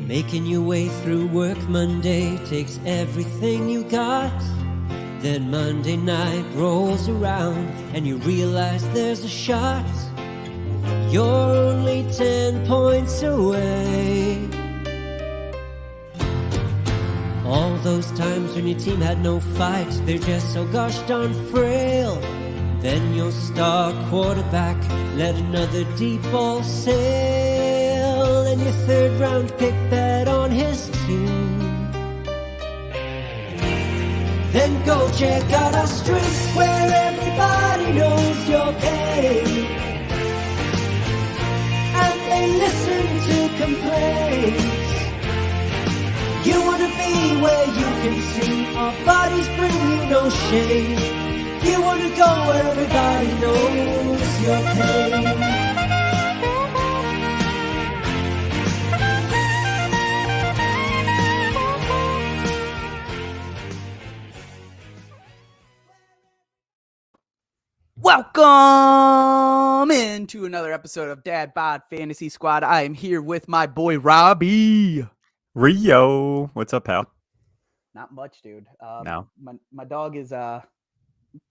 Making your way through work Monday takes everything you got. Then Monday night rolls around and you realize there's a shot. You're only 10 points away. All those times when your team had no fight, they're just so gosh darn frail. Then your star quarterback let another deep ball sail, and your third round pick bet on his team. Then go check out our streets where everybody knows your pain, and they listen to complaints. You wanna be where you can see our bodies bring you no shame. You wanna go where everybody knows your pain. Welcome into another episode of Dad Bod Fantasy Squad. I am here with my boy Robbie. Rio, what's up, pal? Not much, dude. No. My dog is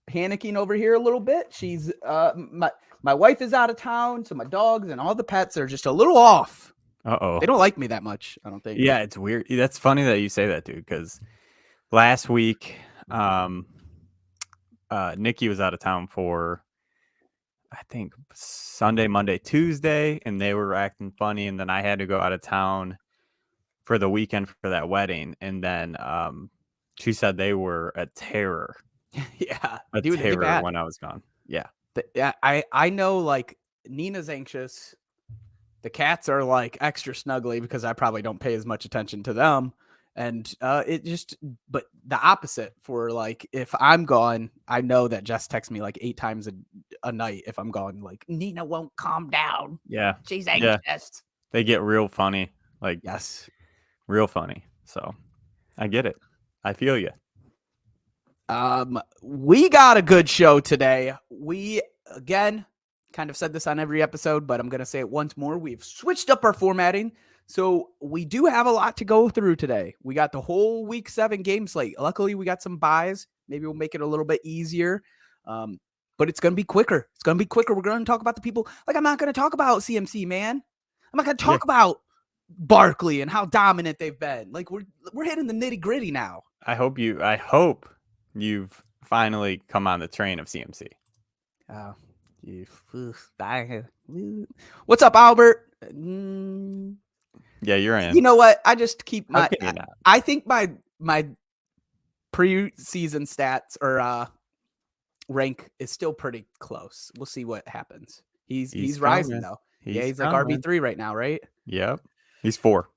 panicking over here a little bit. She's my wife is out of town, so my dogs and all the pets are just a little off. Uh-oh. They don't like me that much, I don't think. Yeah, it's weird. That's funny that you say that, dude, because last week Nikki was out of town for, I think, Sunday, Monday, Tuesday, and they were acting funny, and then I had to go out of town for the weekend for that wedding, and then she said they were a terror. Yeah, A dude, terror when I was gone. Yeah. Yeah, I know, like, Nina's anxious. The cats are like extra snuggly because I probably don't pay as much attention to them. And but the opposite for, like, if I'm gone, I know that Jess texts me like 8 times a night if I'm gone. Like, Nina won't calm down. Yeah. She's anxious. Yeah. They get real funny. Like, Yes. real funny. So I get it. I feel you. We got a good show today. We, again, kind of said this on every episode, but I'm going to say it once more. We've switched up our formatting. So we do have a lot to go through today. We got the whole week 7 game slate. Luckily, we got some buys. Maybe we'll make it a little bit easier. But it's going to be quicker. It's going to be quicker. We're going to talk about the people. Like, I'm not going to talk about CMC, man. I'm not going to talk about Barkley and how dominant they've been. Like, we're hitting the nitty gritty now. I hope you've finally come on the train of CMC. What's up, Albert? Yeah, you're in. You know what? I just keep How can you not? I think my preseason stats or rank is still pretty close. We'll see what happens. He's rising though. He's like RB3 right now, right? Yep. He's 4.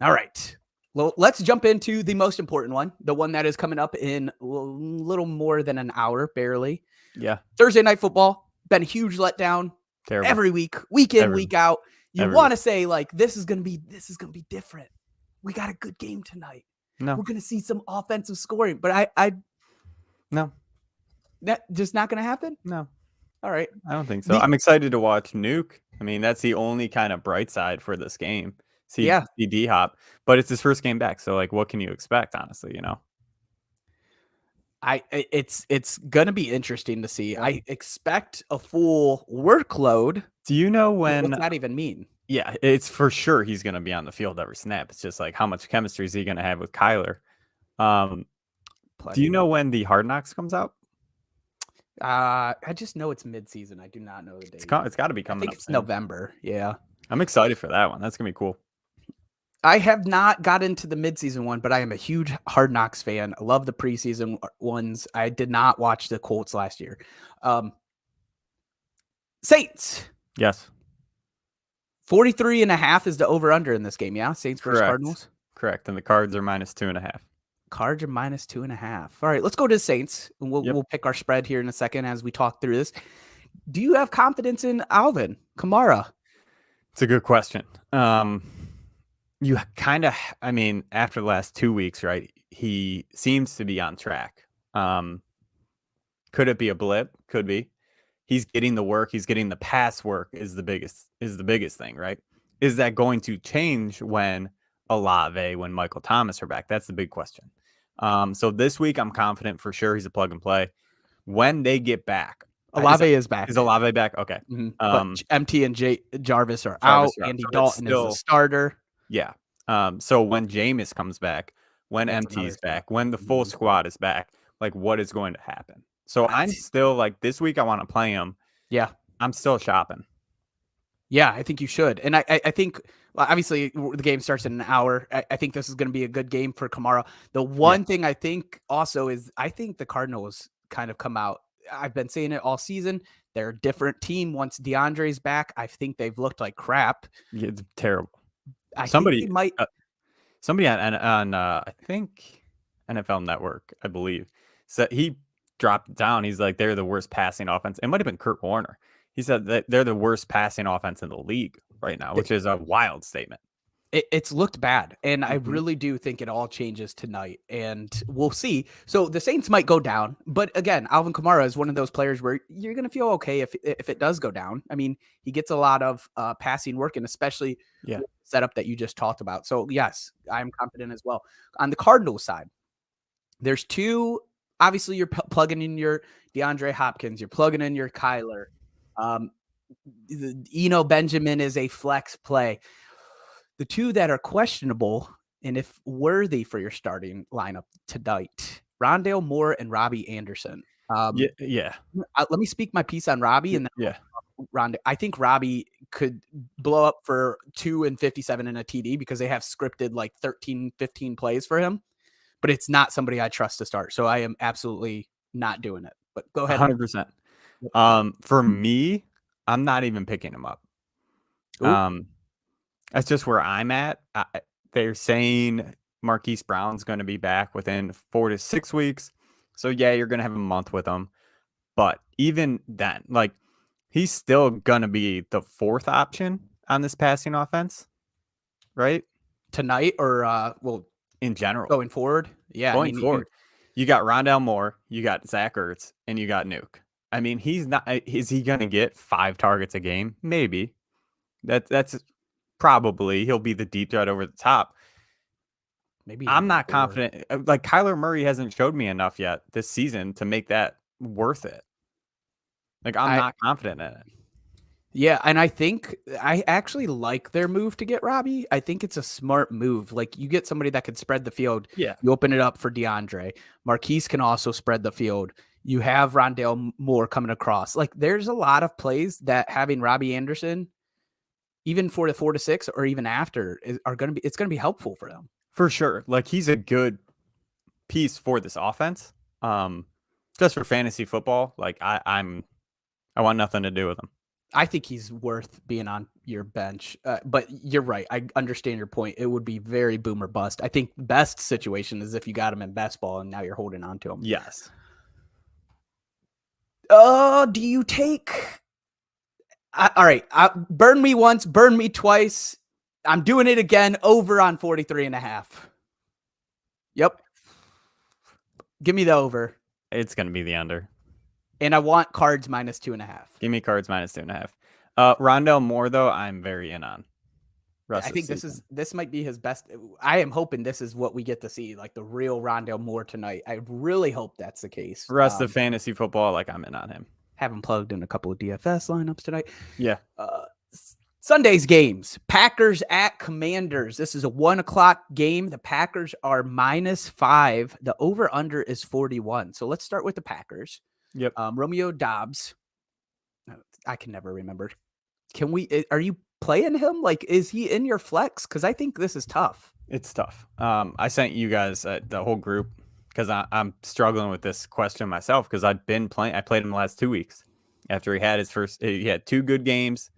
All right. Well, let's jump into the most important one, the one that is coming up in a little more than an hour, barely. Yeah. Thursday Night Football, been a huge letdown. Terrible. Every week, week in, week out. You want to say, like, this is gonna be different. We got a good game tonight. No. We're gonna see some offensive scoring, but I No. that just not gonna happen. No. All right. I don't think so. I'm excited to watch Nuke. I mean, that's the only kind of bright side for this game. See D-Hop, but it's his first game back. So, like, what can you expect, honestly, you know? It's going to be interesting to see. I expect a full workload. Do you know when... What's that even mean? Yeah, it's for sure he's going to be on the field every snap. It's just like, how much chemistry is he going to have with Kyler? Do you know when the Hard Knocks comes out? I just know it's mid-season. I do not know the date. It's got to be coming up it's soon. November. Yeah. I'm excited for that one. That's going to be cool. I have not got into the midseason one, but I am a huge Hard Knocks fan. I love the preseason ones. I did not watch the Colts last year. Saints. Yes. 43.5 is the over-under in this game, yeah? Saints versus Cardinals? Correct. And the Cards are -2.5. Cards are -2.5. All right, let's go to the Saints. And we'll pick our spread here in a second as we talk through this. Do you have confidence in Alvin Kamara? It's a good question. You kind of, I mean, after the last 2 weeks, right? He seems to be on track. Could it be a blip? Could be. He's getting the work. He's getting the pass work is the biggest thing, right? is that going to change when Olave, when Michael Thomas are back? That's the big question. So this week, I'm confident for sure he's a plug and play. When they get back, Olave is back. Is Olave back? Okay. But MT and Jarvis are Jarvis out. are out. Andy So it's Dalton is the still- starter. Yeah. So when Jameis comes back, when That's MT's another back, spot. when the full squad is back, like what is going to happen? So I'm still like this week I want to play him. Yeah. I'm still shopping. Yeah, I think you should. And I think obviously the game starts in an hour. I think this is going to be a good game for Kamara. The one thing I think also is I think the Cardinals kind of come out. I've been saying it all season. They're a different team once DeAndre's back. I think they've looked like crap. It's terrible. I Somebody think they might. Somebody on I think NFL Network, I believe, said he dropped down. He's like they're the worst passing offense. It might have been Kurt Warner. He said that they're the worst passing offense in the league right now, which is a wild statement. It's looked bad, and I really do think it all changes tonight, and we'll see. So the Saints might go down, but again, Alvin Kamara is one of those players where you're going to feel okay if it does go down. I mean, he gets a lot of passing work, and especially with the setup that you just talked about. So yes, I'm confident as well. On the Cardinals side, there's two. Obviously, you're plugging in your DeAndre Hopkins, you're plugging in your Kyler. Benjamin is a flex play. The two that are questionable, and if worthy for your starting lineup tonight, Rondale Moore and Robbie Anderson. Let me speak my piece on Robbie, and then Rondale. I think Robbie could blow up for 2 and 57 in a TD because they have scripted like 13, 15 plays for him, but it's not somebody I trust to start. So I am absolutely not doing it. But go ahead. 100%. For me, I'm not even picking him up. That's just where I'm at. They're saying Marquise Brown's going to be back within 4 to 6 weeks. So, yeah, you're going to have a month with him. But even then, like, he's still going to be the fourth option on this passing offense, right? Tonight or, in general. Going forward? Yeah. Going forward. You got Rondale Moore, you got Zach Ertz, and you got Nuke. I mean, is he going to get 5 targets a game? Maybe. That's probably he'll be the deep threat over the top. Maybe I'm not confident. Like Kyler Murray hasn't showed me enough yet this season to make that worth it. Like I'm not confident in it. Yeah, and I think I actually like their move to get Robbie. I think it's a smart move. Like you get somebody that can spread the field. Yeah. You open it up for DeAndre. Marquise can also spread the field. You have Rondale Moore coming across. Like there's a lot of plays that having Robbie Anderson, even for the 4 to 6 or even after, it's going to be helpful for them. For sure. Like he's a good piece for this offense. Just for fantasy football, like I want nothing to do with him. I think he's worth being on your bench. But you're right. I understand your point. It would be very boom or bust. I think the best situation is if you got him in best ball and now you're holding on to him. Yes. Do you take... all right. Burn me once, burn me twice. I'm doing it again over on 43.5. Yep. Give me the over. It's going to be the under. And I want Cards minus 2.5. Give me Cards minus 2.5. Rondale Moore, though, I'm very in on. I think this might be his best. I am hoping this is what we get to see, like the real Rondale Moore tonight. I really hope that's the case. Rest of fantasy football, like I'm in on him. Haven't plugged in a couple of DFS lineups tonight. Yeah. Sunday's games, Packers at Commanders. This is a 1:00 game. The Packers are -5. The over-under is 41. So let's start with the Packers. Yep. Romeo Dobbs. I can never remember. Are you playing him? Like, is he in your flex? Because I think this is tough. It's tough. I sent you guys the whole group because I'm struggling with this question myself because I've been playing. I played him the last 2 weeks after he had his first. He had 2 good games.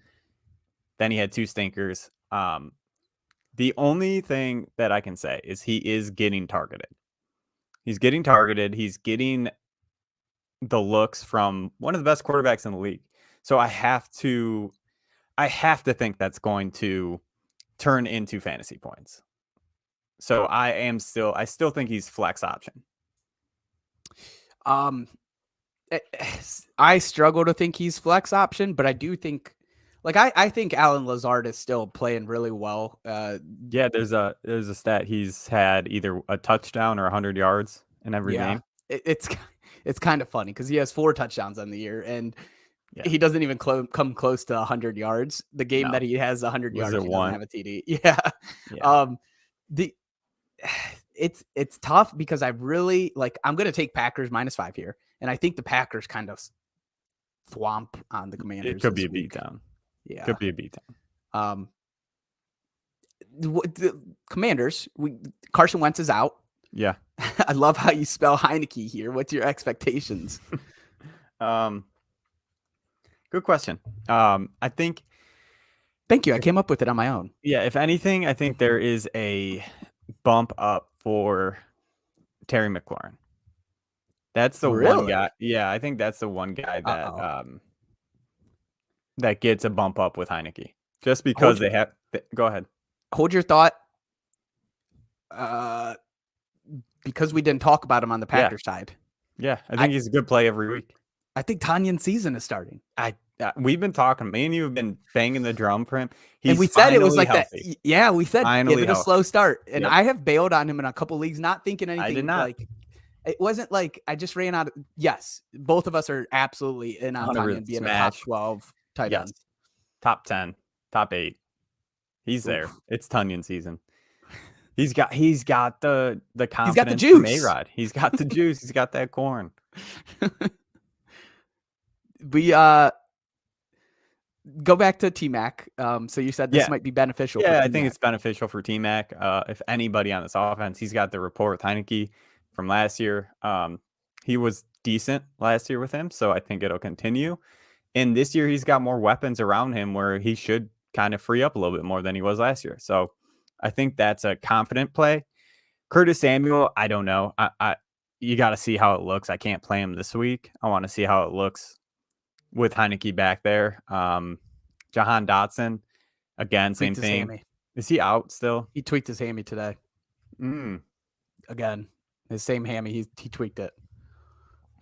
Then he had 2 stinkers. The only thing that I can say is he is getting targeted. He's getting targeted. He's getting the looks from one of the best quarterbacks in the league. So I have to think that's going to turn into fantasy points. So I still think he's flex option. I struggle to think he's flex option, but I do think Like I think Alan Lazard is still playing really well. Yeah, there's a stat. He's had either a touchdown or 100 yards in every Yeah, game. it's kind of funny because he has 4 touchdowns on the year, and Yeah. he doesn't even come close to 100 yards. The game No. that he has 100 Was yards, it he doesn't one? have a TD. Yeah. Yeah. The it's tough because I really like. I'm gonna take Packers -5 here, and I think the Packers kind of thwomp on the It Commanders could be this a week. beatdown. Yeah. Could be a beatdown. Um, the Commanders, Carson Wentz is out. Yeah. I love how you spell Heineke here. What's your expectations? Good question. I think, Thank you. I came up with it on my own. yeah, if anything, I think there is a bump up for Terry McLaurin. That's the one Really? guy. Yeah, I think that's the one guy that Uh-oh. that gets a bump up with Heineke. Just Hold because your- they have go ahead. Hold your thought. Because we didn't talk about him on the Yeah. Packers side. Yeah, I think he's a good play every week. I think Tanyan season is starting. We've been talking. Me and you have been banging the drum for him. And we said it was like healthy. that. Yeah, we said Finally give it a healthy. slow start. And Yep. I have bailed on him in a couple leagues, not thinking anything did not. like it wasn't like I just ran out of yes, both of us are absolutely in on 100 Tanyan being a smash. top 12 tight Yes. end. Top 10, top 8. He's there. Oof. It's Tunyon season. He's got the confidence. He's got the from juice. A-Rod. He's got the juice. He's got that corn. We go back to T-Mac. So you said this Yeah. might be beneficial. Yeah, for I think T-Mac. it's beneficial for T-Mac. If anybody on this offense, he's got the rapport with Heineke from last year. He was decent last year with him, so I think it'll continue. And this year, he's got more weapons around him where he should kind of free up a little bit more than he was last year. So I think that's a confident play. Curtis Samuel, I don't know. You got to see how it looks. I can't play him this week. I want to see how it looks with Heineke back there. Jahan Dotson, again, same Tweaked his thing. hammy. Is he out still? He tweaked his hammy today. Mm, Again, his same hammy. He tweaked it.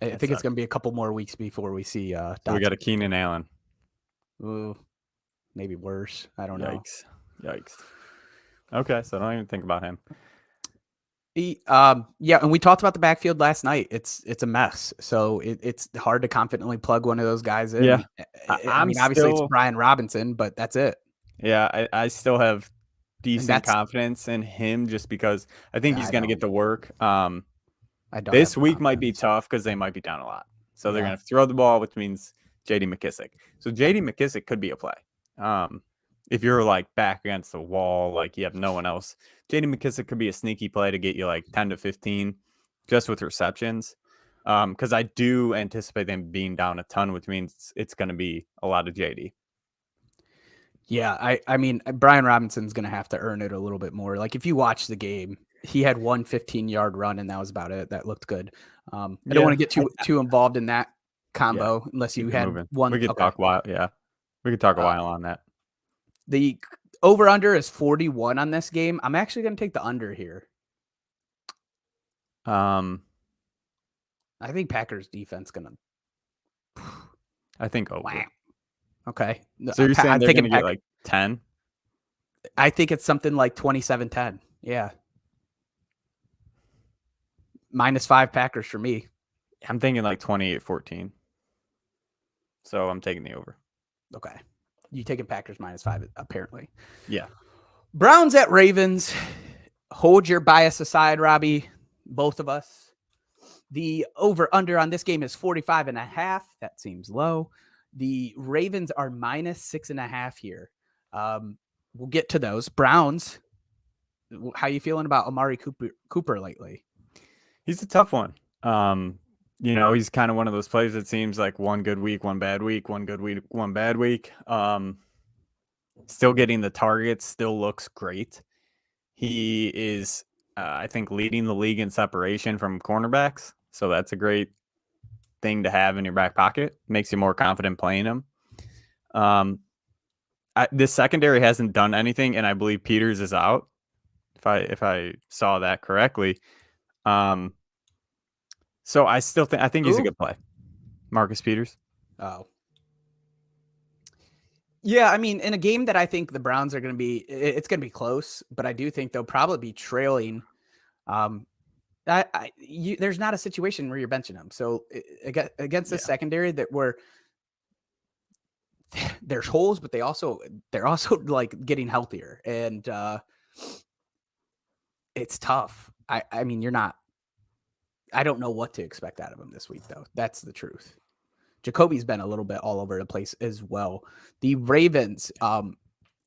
I That think it's sucks. going to be a couple more weeks before we see so we got a Keenan Allen. Ooh, maybe worse. I don't know. Yikes. Okay, so don't even think about him. Yeah, and we talked about the backfield last night. It's a mess. So it's hard to confidently plug one of those guys in. Yeah. I mean, obviously it's Brian Robinson, but that's it. Yeah, I still have decent that's- confidence in him just because I think he's I going to get the work. I don't. This have week might be confidence. tough because they might be down a lot. So they're Yeah. going to throw the ball, which means J.D. McKissick. So J.D. McKissick could be a play. If you're like back against the wall, like you have no one else, J.D. McKissick could be a sneaky play to get you like 10 to 15 just with receptions. Because I do anticipate them being down a ton, which means it's going to be a lot of J.D. Yeah, I mean, Brian Robinson's going to have to earn it a little bit more. Like if you watch the game, he had one 15-yard run, and that was about it. That looked good. I don't want to get too involved in that combo unless you had moving. one. We could talk a while. Yeah, we could talk a while on that. The over-under is 41 on this game. I'm actually going to take the under here. I think Packers defense going to. I think over. Wow. Okay. So you're saying they're going to get like 10? I think it's something like 27-10. Yeah. -5 Packers for me. I'm thinking like 28-14. So I'm taking the over. Okay. You taking Packers -5, apparently. Yeah. Browns at Ravens. Hold your bias aside, Robbie. Both of us. The over-under on this game is 45.5. That seems low. The Ravens are -6.5 here. We'll get to those. Browns, how you feeling about Amari Cooper lately? He's a tough one. He's kind of one of those players that seems like one good week, one bad week, one good week, one bad week. Still getting the targets, still looks great. He is, I think, leading the league in separation from cornerbacks. So that's a great thing to have in your back pocket. Makes you more confident playing him. This secondary hasn't done anything, and I believe Peters is out. If I saw that correctly. So I think he's a good play. Marcus Peters. Oh. Yeah, I mean, in a game that I think the Browns are going to be, it's going to be close, but I do think they'll probably be trailing. There's not a situation where you're benching them. So against the secondary that where there's holes, but they're also like getting healthier, and it's tough. I mean, I don't know what to expect out of them this week, though. That's the truth. Jacoby's been a little bit all over the place as well. The Ravens,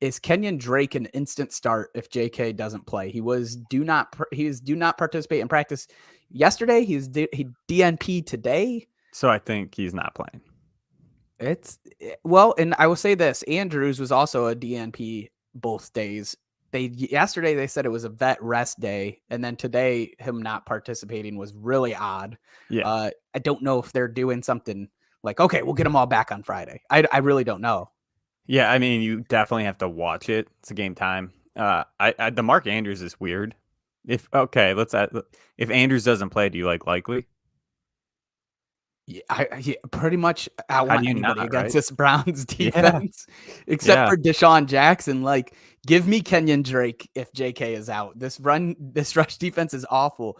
is Kenyon Drake an instant start if JK doesn't play? He was do not participate in practice yesterday. He DNP today. So I think he's not playing. And I will say this: Andrews was also a DNP both days. Yesterday they said it was a vet rest day, and then today him not participating was really odd. Yeah. I don't know if they're doing something like, okay, we'll get them all back on Friday. I really don't know. Yeah, I mean, you definitely have to watch it. It's a game time. The Mark Andrews is weird. If Andrews doesn't play, do you likely? Yeah, pretty much. I want anybody against this Browns defense, except for Deshaun Jackson. Like, give me Kenyon Drake if JK is out. This rush defense is awful.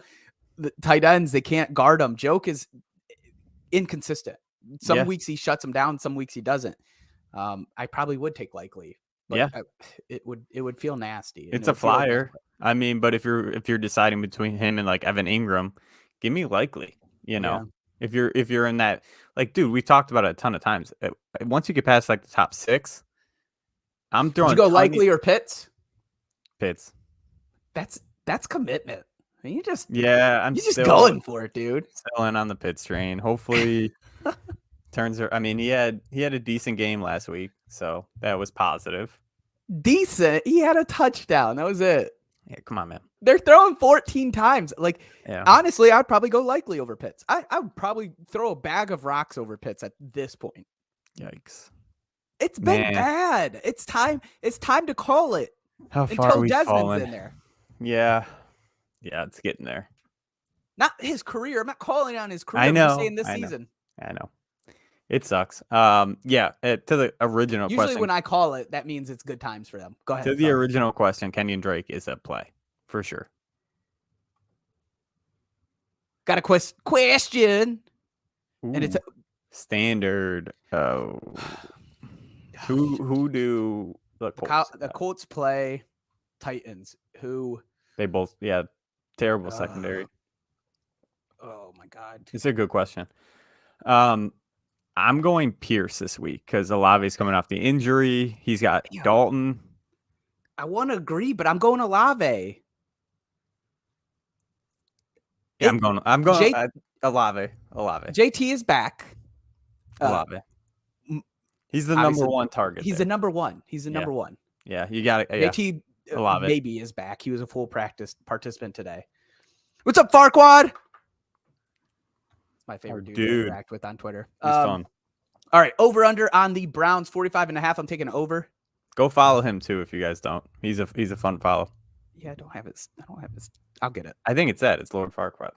The tight ends, they can't guard them. Joke is inconsistent. Some weeks he shuts them down, some weeks he doesn't. I probably would take Likely. But it would feel nasty. It's a flyer. I mean, but if you're deciding between him and like Evan Ingram, give me Likely. You know. Yeah. If you're in that, like, dude, we've talked about it a ton of times. Once you get past like the top 6, I'm throwing. Did you go Likely or Pitts? Pitts. That's commitment. You just I'm just going for it, dude. Still in on the Pitts train. Hopefully, turns. I mean, he had a decent game last week, so that was positive. Decent. He had a touchdown. That was it. Yeah, come on, man. They're throwing 14 times. Like, honestly, I'd probably go Likely over Pitts. I would probably throw a bag of rocks over Pitts at this point. Yikes. It's been bad. It's time to call it. How far are we Desmond's falling? In there. Yeah, it's getting there. Not his career. I'm not calling on his career. I know. I'm just saying this season. I know. It sucks. To the original question. Usually when I call it, that means it's good times for them. Go ahead. To the original question, Kenyon Drake is a play for sure. Got a question. Ooh, and it's standard. Oh, who do the Colts? The Colts play Titans, who they both terrible secondary. Oh my God, it's a good question. I'm going Pierce this week because Olave's coming off the injury. He's got Dalton. I want to agree, but I'm going Olave. Yeah, I'm going Olave. JT is back. Olave. He's the number one target. He's the number one. He's the number one. Yeah, you got it. JT maybe is back. He was a full practice participant today. What's up, Farquad? My favorite dude to interact with on Twitter. He's fun. All right, over under on the Browns 45.5. I'm taking over. Go follow him too if you guys don't. He's a fun follow. Yeah, I don't have his. I'll get it. I think it's that. It's Lord Farquaad.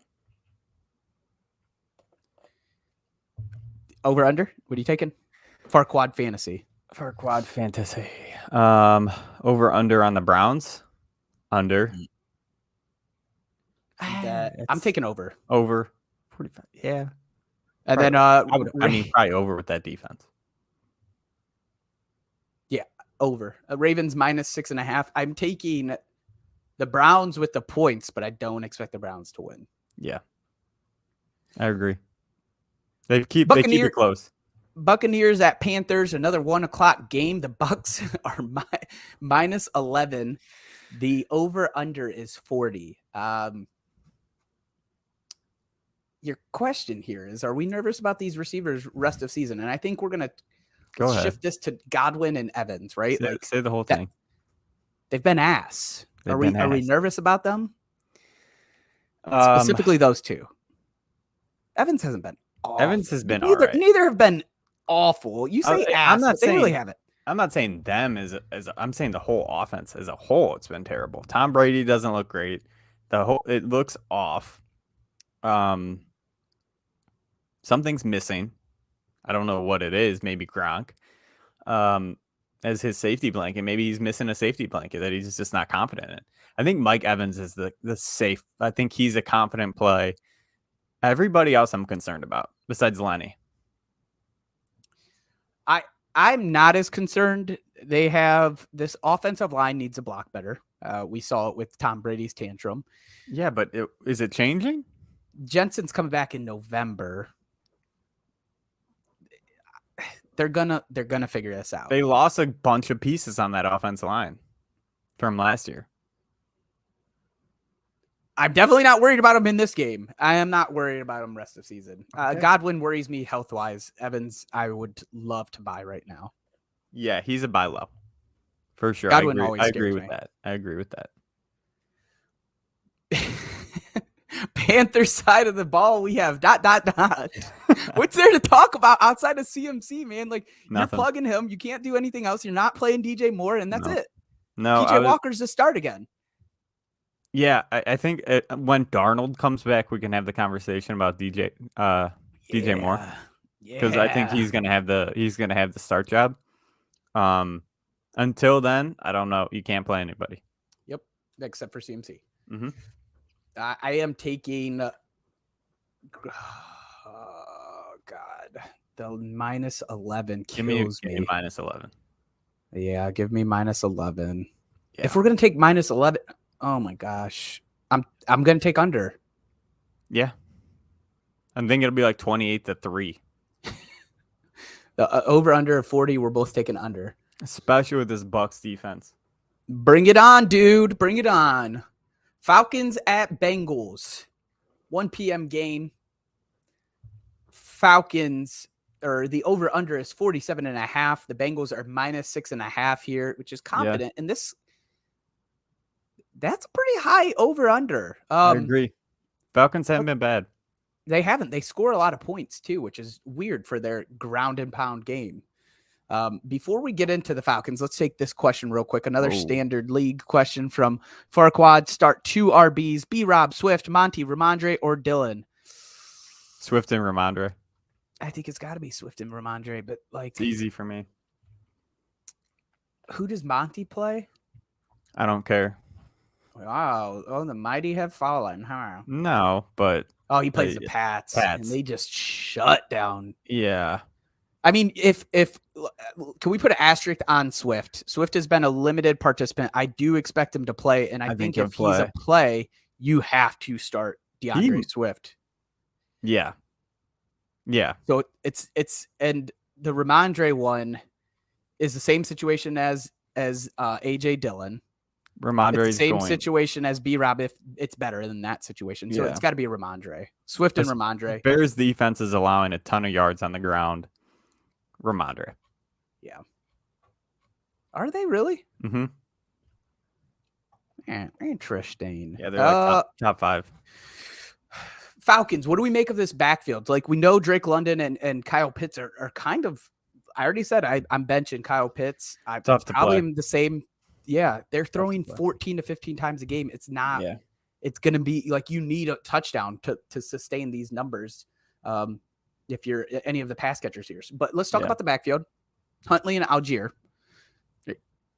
Over under. What are you taking? Farquaad fantasy. Farquaad fantasy. Over under on the Browns. Under. I'm taking over. Over. 45. Yeah. And probably, then probably over with that defense. Yeah, over. Ravens -6.5. I'm taking the Browns with the points, but I don't expect the Browns to win. Yeah. I agree. They keep it close. Buccaneers at Panthers, another 1:00 game. The Bucs are -11. The over/under is 40. Your question here is, are we nervous about these receivers rest of season? And I think we're going to shift this to Godwin and Evans, right? Say the whole thing. They've been ass. Are we nervous about them? Specifically those two. Evans hasn't been awful. Evans has been all right. Neither have been awful. You say ass, I'm not saying, they really haven't. I'm not saying them as I'm saying the whole offense as a whole. It's been terrible. Tom Brady doesn't look great. It looks off. Something's missing. I don't know what it is. Maybe Gronk. as his safety blanket. Maybe he's missing a safety blanket that he's just not confident in. I think Mike Evans is the safe. I think he's a confident play. Everybody else I'm concerned about besides Lenny. I'm not as concerned. They have this offensive line needs a block better. We saw it with Tom Brady's tantrum. Yeah, but is it changing? Jensen's coming back in November. They're gonna figure this out. They lost a bunch of pieces on that offensive line from last year. I'm definitely not worried about him in this game. I am not worried about him rest of season. Okay. Godwin worries me health wise. Evans, I would love to buy right now. Yeah, he's a buy low for sure. Godwin I always agree scares with me. that. I agree with that. Panthers side of the ball, we have ... What's there to talk about outside of CMC, man? Like Nothing. You're plugging him. You can't do anything else. You're not playing DJ Moore, and that's it. No, PJ Walker's the start again. Yeah, I think when Darnold comes back, we can have the conversation about DJ Moore, because I think he's gonna have the start job. Until then, I don't know. You can't play anybody. Yep, except for CMC. Mm-hmm. I am taking. Oh God, the -11 kills me. Give me -11. Yeah, give me -11. Yeah. If we're gonna take -11. Oh my gosh. I'm gonna take under. Yeah. I think it'll be like 28-3. The over under of 40, we're both taking under. Especially with this Bucks defense. Bring it on, dude. Bring it on. Falcons at Bengals. 1 p.m. game. Falcons, or the over under is 47.5. The Bengals are -6.5 here, which is confident. And that's a pretty high over under. I agree. Falcons haven't been bad. They haven't. They score a lot of points too, which is weird for their ground and pound game. Before we get into the Falcons, let's take this question real quick. Another standard league question from Farquad. Start 2 RBs: B-Rob, Swift, Monty, Ramondre, or Dylan? Swift and Ramondre. I think it's got to be Swift and Ramondre, but like it's easy for me. Who does Monty play? I don't care. Wow. Oh, the mighty have fallen, huh? No, but he plays the Pats, and they just shut down. Yeah. I mean, if can we put an asterisk on Swift? Swift has been a limited participant. I do expect him to play, and I think if he's a play, you have to start DeAndre Swift. Yeah. Yeah. So it's and the Ramondre one is the same situation as AJ Dillon. Ramondre is the same situation as B-Rob, if it's better than that situation. So it's got to be Ramondre. Swift and Ramondre. Bears defense is allowing a ton of yards on the ground. Ramondre. Yeah. Are they really? Mm-hmm. Interesting. Yeah, they're like top 5. Falcons, what do we make of this backfield? Like, we know Drake London and Kyle Pitts are kind of, I already said I'm benching Kyle Pitts. I'm probably the same. Yeah, they're throwing 14 to 15 times a game. It's not. Yeah. It's going to be like you need a touchdown to sustain these numbers. If you're any of the pass catchers here. But let's talk about the backfield. Huntley and Algier.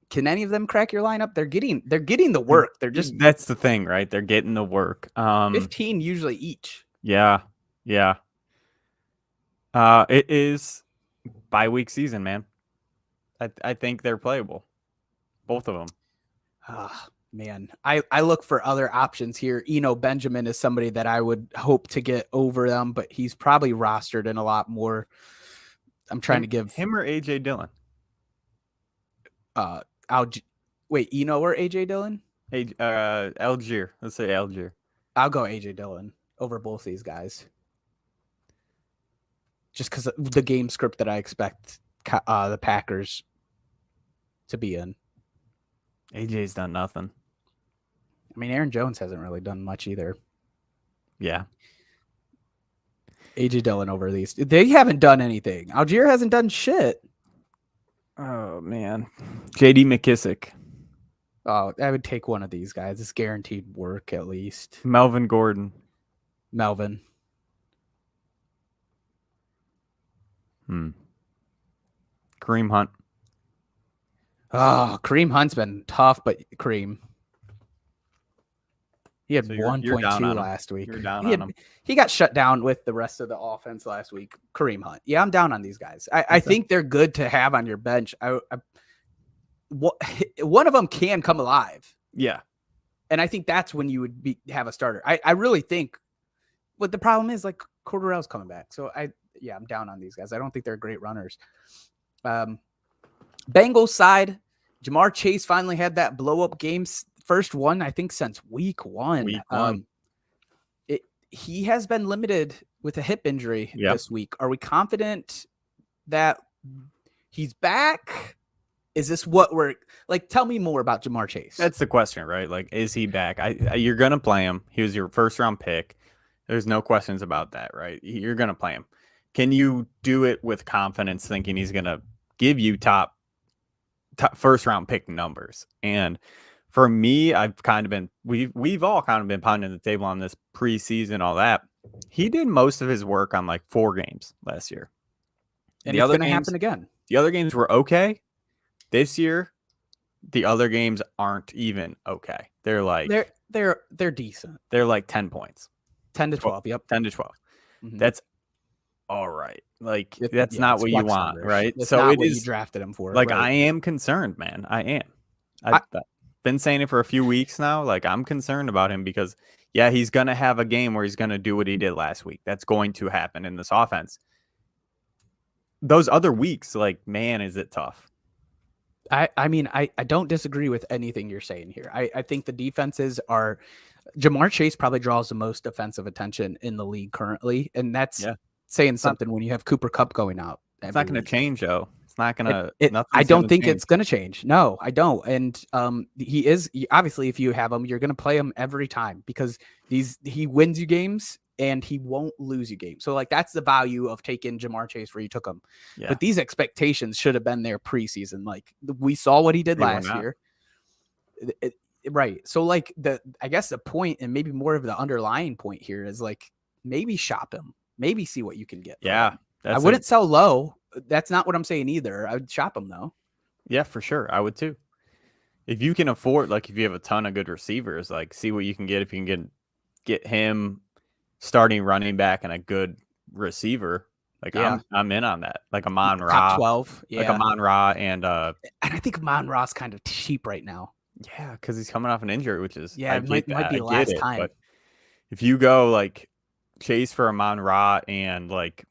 Can any of them crack your lineup? They're getting the work. That's the thing, right? They're getting the work. 15 usually each. Yeah. Yeah. It is bye-week season, man. I think they're playable. Both of them. Man, I look for other options here. Benjamin is somebody that I would hope to get over them, but he's probably rostered in a lot more. I'm trying to give him or AJ Dillon. Wait, or AJ Dillon? Algier. Let's say Algier. I'll go AJ Dillon over both these guys. Just because of the game script that I expect the Packers to be in. AJ's done nothing. I mean, Aaron Jones hasn't really done much either. Yeah. AJ Dillon over these. They haven't done anything. Algier hasn't done shit. Oh, man. JD McKissick. Oh, I would take one of these guys. It's guaranteed work at least. Melvin Gordon. Melvin. Kareem Hunt. Oh, Kareem Hunt's been tough, but Kareem. He had So you're down 1.2 on him. last week. You're down on him. He got shut down with the rest of the offense last week. Kareem Hunt. Yeah, I'm down on these guys. I think they're good to have on your bench. One of them can come alive. Yeah. And I think that's when you would have a starter. I really think what the problem is, like, Cordarrelle's coming back. So I'm down on these guys. I don't think they're great runners. Bengals side, Jamar Chase finally had that blow up game. First one, I think, since week one. He has been limited with a hip injury this week. Are we confident that he's back? Is this what we're like? Tell me more about Jamar Chase. That's the question, right? Like, is he back? You're going to play him. He was your first round pick. There's no questions about that, right? You're going to play him. Can you do it with confidence, thinking he's going to give you top first round pick numbers? And for me, I've kind of been, we've all kind of been pounding the table on this preseason, all that. He did most of his work on like 4 games last year. And it's going to happen again. The other games were okay. This year, the other games aren't even okay. They're like they're decent. They're like 10 points. 10 to 12. Yep. 10 to 12. Mm-hmm. That's all right. Like, that's not what you want, right? It's so not what you drafted him for. Like, right. I am concerned, man. I am. I've been saying it for a few weeks now. Like, I'm concerned about him because, yeah, he's going to have a game where he's going to do what he did last week. That's going to happen in this offense. Those other weeks, like, man, is it tough. I mean, I don't disagree with anything you're saying here. I think the defenses are – Jamar Chase probably draws the most defensive attention in the league currently, and that's saying something when you have Cooper Kupp going out. It's not going to change, though. It's not going to – I don't think it's going to change. No, I don't. And obviously, if you have him, you're going to play him every time because he wins you games and he won't lose you games. So, like, that's the value of taking Jamar Chase where you took him. Yeah. But these expectations should have been there preseason. Like, we saw what he did last year. Right. So, like, I guess the point, and maybe more of the underlying point here, is like, maybe shop him. Maybe see what you can get. Yeah. I wouldn't sell low. That's not what I'm saying either. I would shop him, though. Yeah, for sure. I would too. If you can afford, like, if you have a ton of good receivers, like, see what you can get. If you can get him starting running back and a good receiver, like, I'm in on that. Like Amon Ra, top 12, like Amon Ra, and I think Amon Ra's kind of cheap right now. Yeah, because he's coming off an injury, which is it might be the last time. But if you go like Chase for Amon Ra and like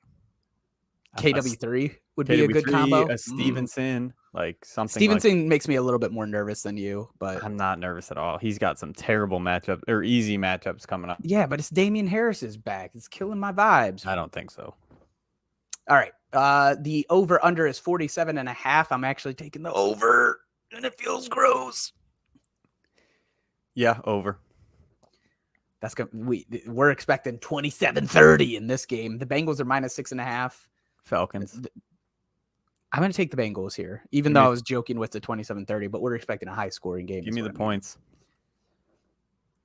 KW3 would be a good combo. A Stevenson, like something. Stevenson makes me a little bit more nervous than you, but I'm not nervous at all. He's got some terrible matchups or easy matchups coming up. Yeah, but it's Damian Harris is back. It's killing my vibes. I don't think so. All right. The over under is 47.5. I'm actually taking the over, and it feels gross. Yeah, over. That's good. We're expecting 27-30 in this game. The Bengals are -6.5. Falcons. I'm going to take the Bengals here, even though I was joking with the 27-30, but we're expecting a high-scoring game. Give me the points.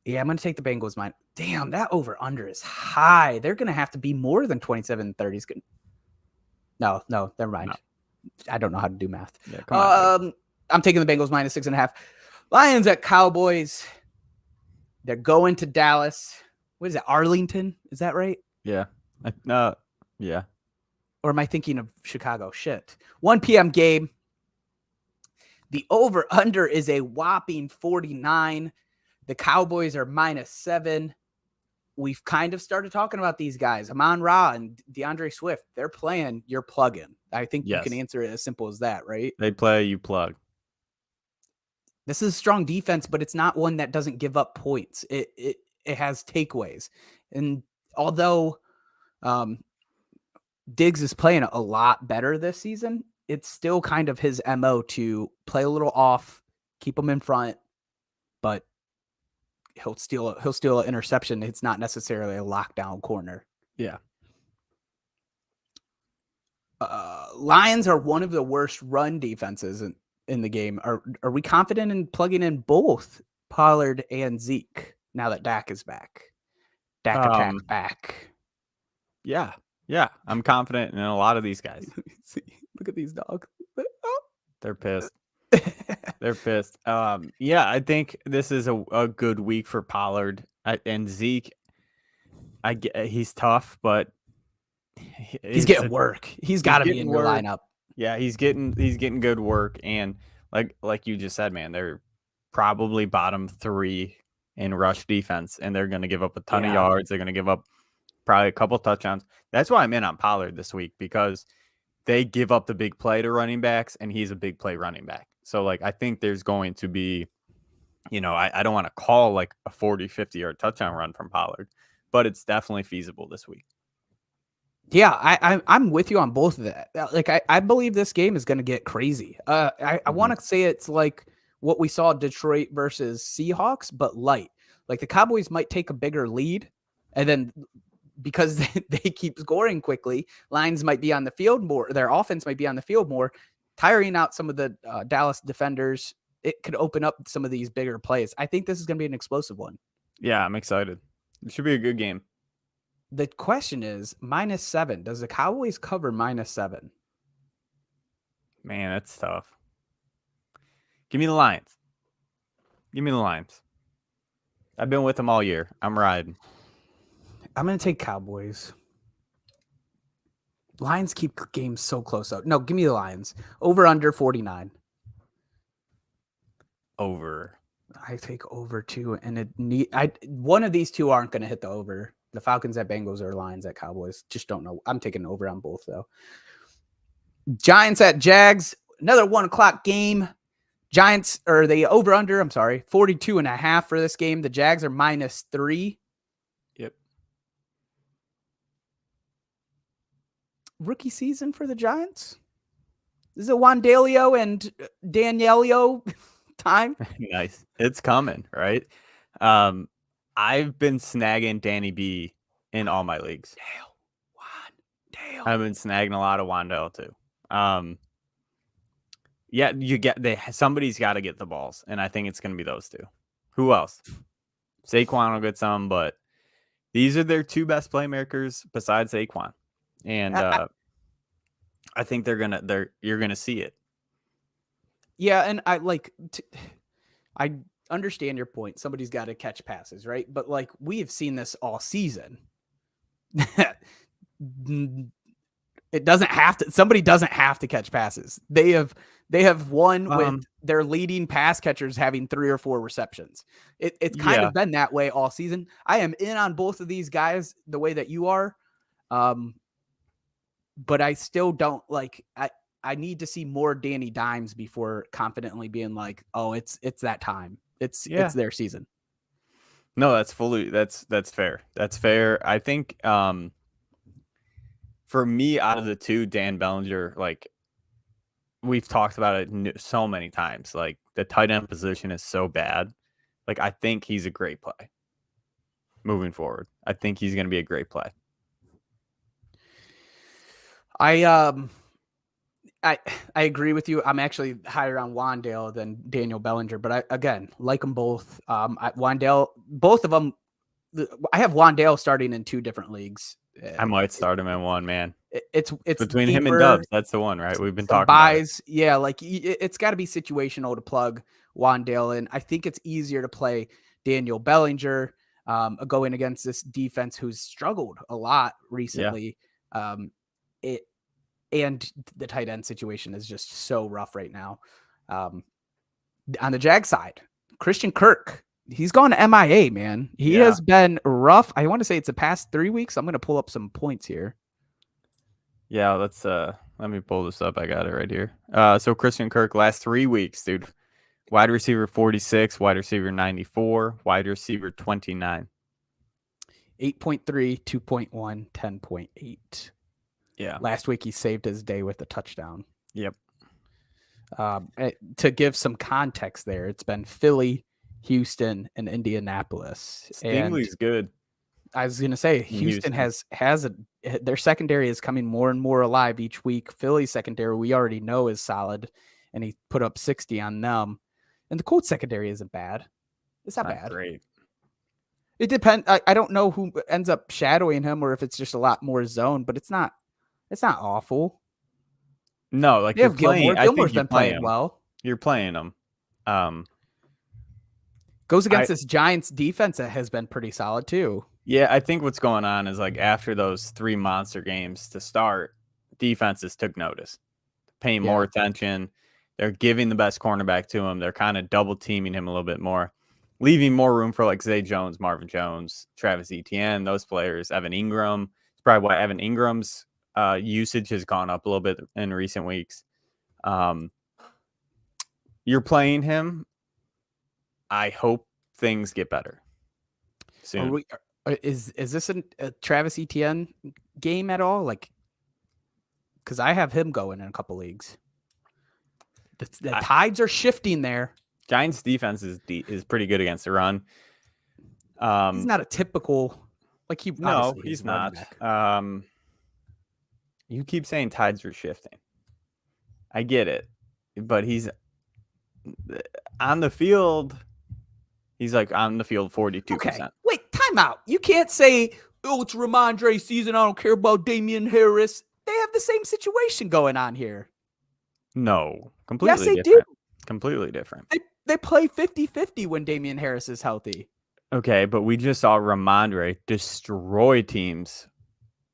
Yeah, I'm going to take the Bengals. Damn, that over-under is high. They're going to have to be more than 27-30. No, never mind. No. I don't know how to do math. Yeah, come on. I'm taking the Bengals -6.5. Lions at Cowboys. They're going to Dallas. What is it, Arlington? Is that right? Yeah. Yeah. Or am I thinking of Chicago? Shit. 1 p.m. game. The over-under is a whopping 49. The Cowboys are -7. We've kind of started talking about these guys. Amon Ra and DeAndre Swift. They're playing your plug-in. I think you can answer it as simple as that, right? They play, you plug. This is a strong defense, but it's not one that doesn't give up points. It has takeaways. And although Diggs is playing a lot better this season, it's still kind of his MO to play a little off, keep him in front, but he'll steal an interception. It's not necessarily a lockdown corner. Yeah. Lions are one of the worst run defenses in the game. Are we confident in plugging in both Pollard and Zeke now that Dak is back? Dak attack back. Yeah. Yeah. I'm confident in a lot of these guys. See, look at these dogs. They're pissed. They're pissed. Yeah, I think this is a good week for Pollard and Zeke. He's tough, but He's it's getting work. He's he's got to be getting in your work. lineup. Yeah, he's getting good work, and like you just said, man, they're probably bottom 3 in rush defense, and they're going to give up a ton of yards. They're going to give up probably a couple touchdowns. That's why I'm in on Pollard this week, because they give up the big play to running backs, and he's a big play running back. So, like, I think there's going to be, I don't want to call like a 40, 50-yard touchdown run from Pollard, but it's definitely feasible this week. Yeah, I'm with you on both of that. Like, I believe this game is going to get crazy. I want to say it's like what we saw Detroit versus Seahawks, but light. Like, the Cowboys might take a bigger lead, and then because they keep scoring quickly, Lions might be on the field more. Their offense might be on the field more, tiring out some of the Dallas defenders. It could open up some of these bigger plays. I think this is going to be an explosive one. Yeah, I'm excited. It should be a good game. The question is -7. Does the Cowboys cover -7? Man, that's tough. Give me the Lions. Give me the Lions. I've been with them all year. I'm riding. I'm going to take Cowboys. Lions keep games so close out. No, give me the Lions. Over under 49. Over. I take over too, and one of these two aren't going to hit the over. The Falcons at Bengals or Lions at Cowboys. Just don't know. I'm taking over on both though. Giants at Jags. Another 1 o'clock game. Giants or the over under. I'm sorry, 42.5 for this game. The Jags are -3. Yep. Rookie season for the Giants. Is it Wandelio and Danielio time? Nice. It's coming, right? I've been snagging Danny B in all my leagues. Wandale. I've been snagging a lot of Wandale too. Yeah, somebody's got to get the balls, and I think it's going to be those two. Who else? Saquon will get some, but these are their two best playmakers besides Saquon, and I think you're gonna see it. Yeah, and I understand your point. Somebody's got to catch passes, right? But like we have seen this all season. It doesn't have to. Somebody doesn't have to catch passes. They have won with their leading pass catchers having 3 or 4 receptions. It's kind of been that way all season. I am in on both of these guys the way that you are, but I still don't like. I need to see more Danny Dimes before confidently being like, oh, it's that time. It's their season. No, that's fair. That's fair. I think for me, out of the two, Dan Bellinger, like we've talked about it so many times, like the tight end position is so bad. Like I think he's a great play moving forward. I think he's going to be a great play. I agree with you. I'm actually higher on Wandale than Daniel Bellinger, but I like them both. Wandale, both of them. I have Wandale starting in 2 different leagues. I might start him in one, man. It's between deeper, him and Dubs. That's the one, right? We've been talking buys. About it. Yeah, like it's got to be situational to plug Wandale in. I think it's easier to play Daniel Bellinger going against this defense who's struggled a lot recently. Yeah. And the tight end situation is just so rough right now. On the Jag side, Christian Kirk, he's gone to MIA, man. He has been rough. I want to say it's the past 3 weeks. I'm going to pull up some points here. Yeah, let me pull this up. I got it right here. So Christian Kirk last 3 weeks, dude. Wide receiver 46, wide receiver 94, wide receiver 29. 8.3, 2.1, 10.8. Yeah. Last week he saved his day with a touchdown. Yep. To give some context there, it's been Philly, Houston, and Indianapolis. Stingley's good. I was going to say Houston has their secondary is coming more and more alive each week. Philly's secondary we already know is solid, and he put up 60 on them. And the Colts secondary isn't bad. It's not bad. Great. It depends. I don't know who ends up shadowing him or if it's just a lot more zone, but it's not awful. No, like you have Gilmore. Gilmore's been playing well. You're playing him. Goes against this Giants defense that has been pretty solid too. Yeah, I think what's going on is like after those 3 monster games to start, defenses took notice, paying more attention. They're giving the best cornerback to him. They're kind of double teaming him a little bit more, leaving more room for like Zay Jones, Marvin Jones, Travis Etienne, those players. Evan Ingram. It's probably why Evan Ingram's usage has gone up a little bit in recent weeks. You're playing him. I hope things get better soon. Is this a Travis Etienne game at all? Like, because I have him going in a couple leagues. The tides are shifting there. Giants defense is pretty good against the run. He's not a typical he's not. You keep saying tides are shifting. I get it, but he's on the field. He's like on the field 42%. Okay. Wait, time out. You can't say, oh, it's Ramondre season. I don't care about Damian Harris. They have the same situation going on here. No, completely different. Yes, they do. Completely different. They play 50-50 when Damian Harris is healthy. Okay, but we just saw Ramondre destroy teams.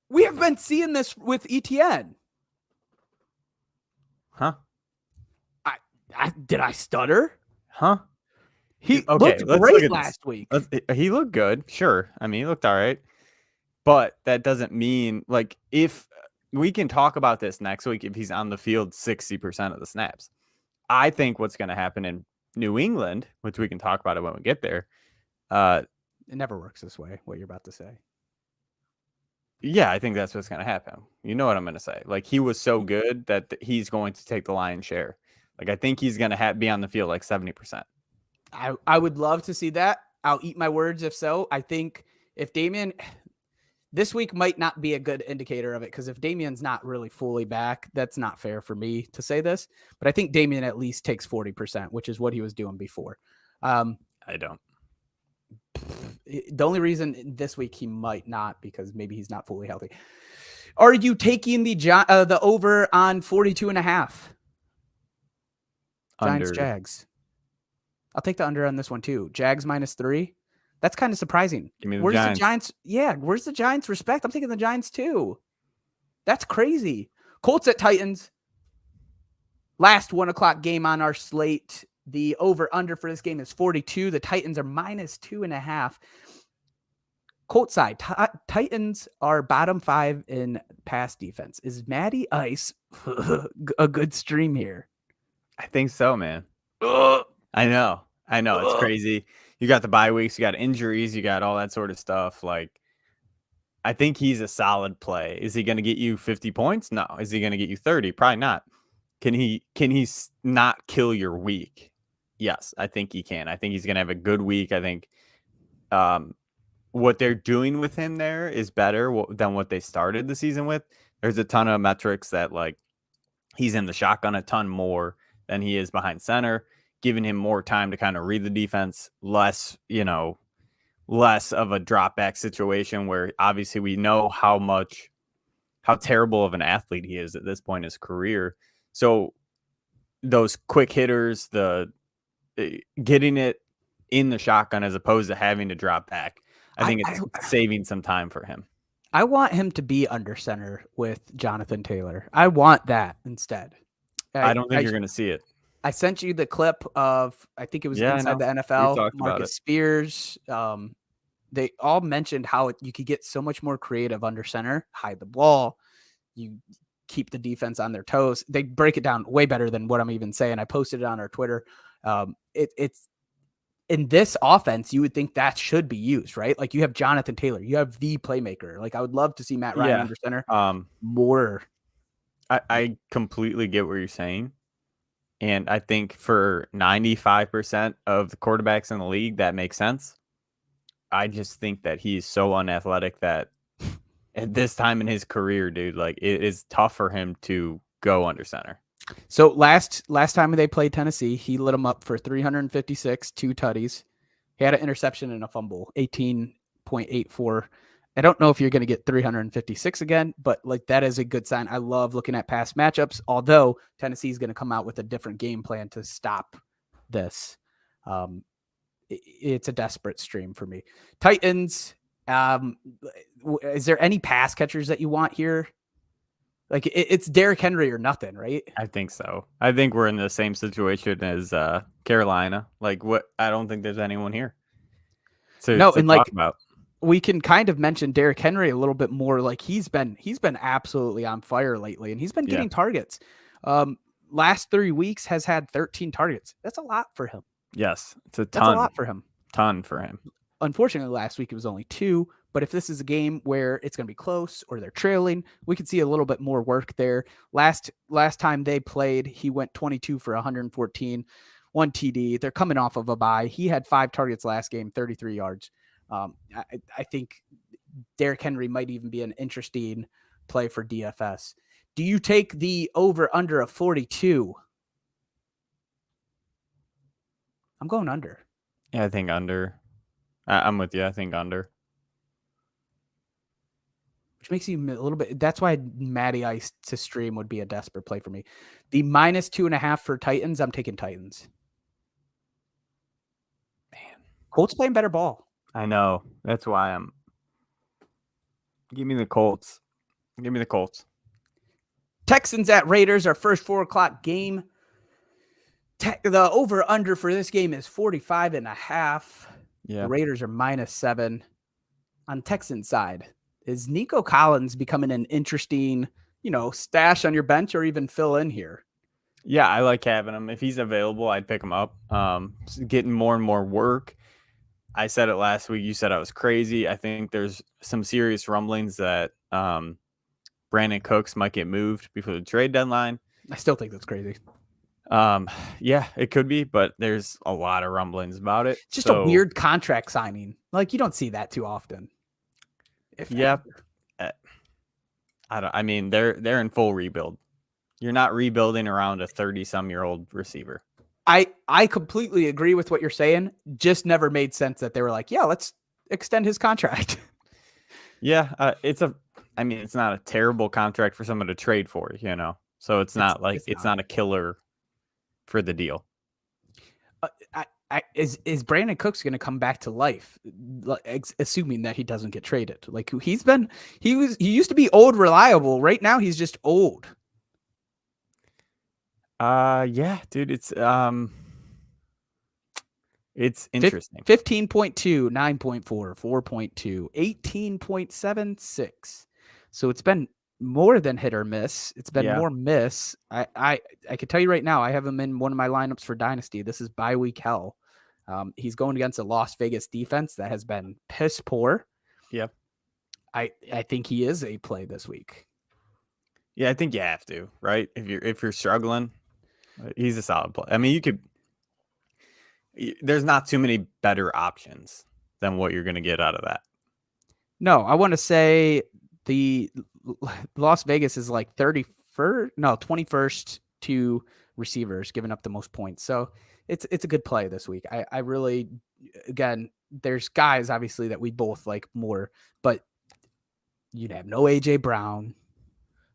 We have been seeing this with Etienne. Huh? Did I stutter? Huh? He looked great last week. He looked good. Sure. I mean, he looked all right. But that doesn't mean, like, if we can talk about this next week, if he's on the field 60% of the snaps. I think what's going to happen in New England, which we can talk about it when we get there. It never works this way, what you're about to say. Yeah, I think that's what's going to happen. You know what I'm going to say. Like, he was so good that he's going to take the lion's share. Like, I think he's going to be on the field like 70%. I would love to see that. I'll eat my words if so. I think if Damian, this week might not be a good indicator of it, because if Damian's not really fully back, that's not fair for me to say this. But I think Damian at least takes 40%, which is what he was doing before. I don't. The only reason this week he might not, because maybe he's not fully healthy. Are you taking the over on 42.5? Giants Jags. I'll take the under on this one too. Jags -3. That's kind of surprising. Where's the Giants? Yeah, where's the Giants' respect? I'm taking the Giants too. That's crazy. Colts at Titans. Last 1:00 game on our slate. The over-under for this game is 42. The Titans are -2.5. Colts side. Titans are bottom 5 in pass defense. Is Matty Ice a good stream here? I think so, man. I know. It's crazy. You got the bye weeks, you got injuries, you got all that sort of stuff. Like, I think he's a solid play. Is he going to get you 50 points? No. Is he going to get you 30? Probably not. Can he not kill your week? Yes, I think he can. I think he's going to have a good week. I think what they're doing with him there is better than what they started the season with. There's a ton of metrics that, like, he's in the shotgun a ton more than he is behind center, giving him more time to kind of read the defense, less of a drop back situation where obviously we know how terrible of an athlete he is at this point in his career. So those quick hitters, getting it in the shotgun as opposed to having to drop back, I think it's saving some time for him. I want him to be under center with Jonathan Taylor. I want that instead. I don't think you're going to see it. I sent you the clip of, I think it was Inside the NFL, Marcus Spears. They all mentioned how you could get so much more creative under center, hide the ball, you keep the defense on their toes. They break it down way better than what I'm even saying. I posted it on our Twitter. It's in this offense, you would think that should be used, right? Like, you have Jonathan Taylor, you have the playmaker. Like, I would love to see Matt Ryan under center more. I completely get what you're saying. And I think for 95% of the quarterbacks in the league, that makes sense. I just think that he's so unathletic that at this time in his career, dude, like, it is tough for him to go under center. So last time they played Tennessee, he lit them up for 356, 2 tutties. He had an interception and a fumble, 18.84 I don't know if you're going to get 356 again, but like that is a good sign. I love looking at past matchups, although Tennessee is going to come out with a different game plan to stop this. It's a desperate stream for me. Titans, is there any pass catchers that you want here? Like it's Derrick Henry or nothing, right? I think so. I think we're in the same situation as Carolina. Like, what? I don't think there's anyone here to No, to and talk like about. we can kind of mention Derrick Henry a little bit more. Like he's been absolutely on fire lately, and he's been getting targets. Last 3 weeks has had 13 targets. That's a lot for him. Yes, it's a That's a ton. lot for him. Ton for him. Unfortunately, last week it was only 2. But if this is a game where it's going to be close or they're trailing, we could see a little bit more work there. Last time they played, he went 22 for 114, 1 TD. They're coming off of a bye. He had 5 targets last game, 33 yards. I think Derrick Henry might even be an interesting play for DFS. Do you take the over under of 42? I'm going under. Yeah, I think under. I'm with you. I think under. Which makes you a little bit. That's why Matty Ice to stream would be a desperate play for me. The minus 2.5 for Titans. I'm taking Titans. Man, Colts playing better ball. I know. That's why I'm. Give me the Colts. Give me the Colts. Texans at Raiders, our first 4:00 game. The over under for this game is 45.5. Yeah. The Raiders are -7. On Texans side, is Nico Collins becoming an interesting, stash on your bench or even fill in here? Yeah, I like having him. If he's available, I'd pick him up. Getting more and more work. I said it last week. You said I was crazy. I think there's some serious rumblings that Brandon Cooks might get moved before the trade deadline. I still think that's crazy. Yeah, it could be, but there's a lot of rumblings about it. Just a weird contract signing. Like you don't see that too often. I mean, they're in full rebuild. You're not rebuilding around a 30-some-year-old receiver. I completely agree with what you're saying. Just never made sense that they were like, yeah, let's extend his contract. Yeah, it's not a terrible contract for someone to trade for, So it's not a killer for the deal. Is Brandon Cooks going to come back to life, assuming that he doesn't get traded? Like he used to be old reliable. Right now he's just old. Yeah, dude, it's interesting. 15.2, 9.4, 4.2, 18.76. So it's been more than hit or miss. It's been more miss. I can tell you right now, I have him in one of my lineups for Dynasty. This is bye week hell. He's going against a Las Vegas defense that has been piss poor. Yep. I think he is a play this week. Yeah, I think you have to, right? If you're struggling, he's a solid play. I mean, there's not too many better options than what you're going to get out of that. No, I want to say the Las Vegas is like 21st to receivers giving up the most points. So it's a good play this week. I really, again, there's guys obviously that we both like more, but you'd have no AJ Brown.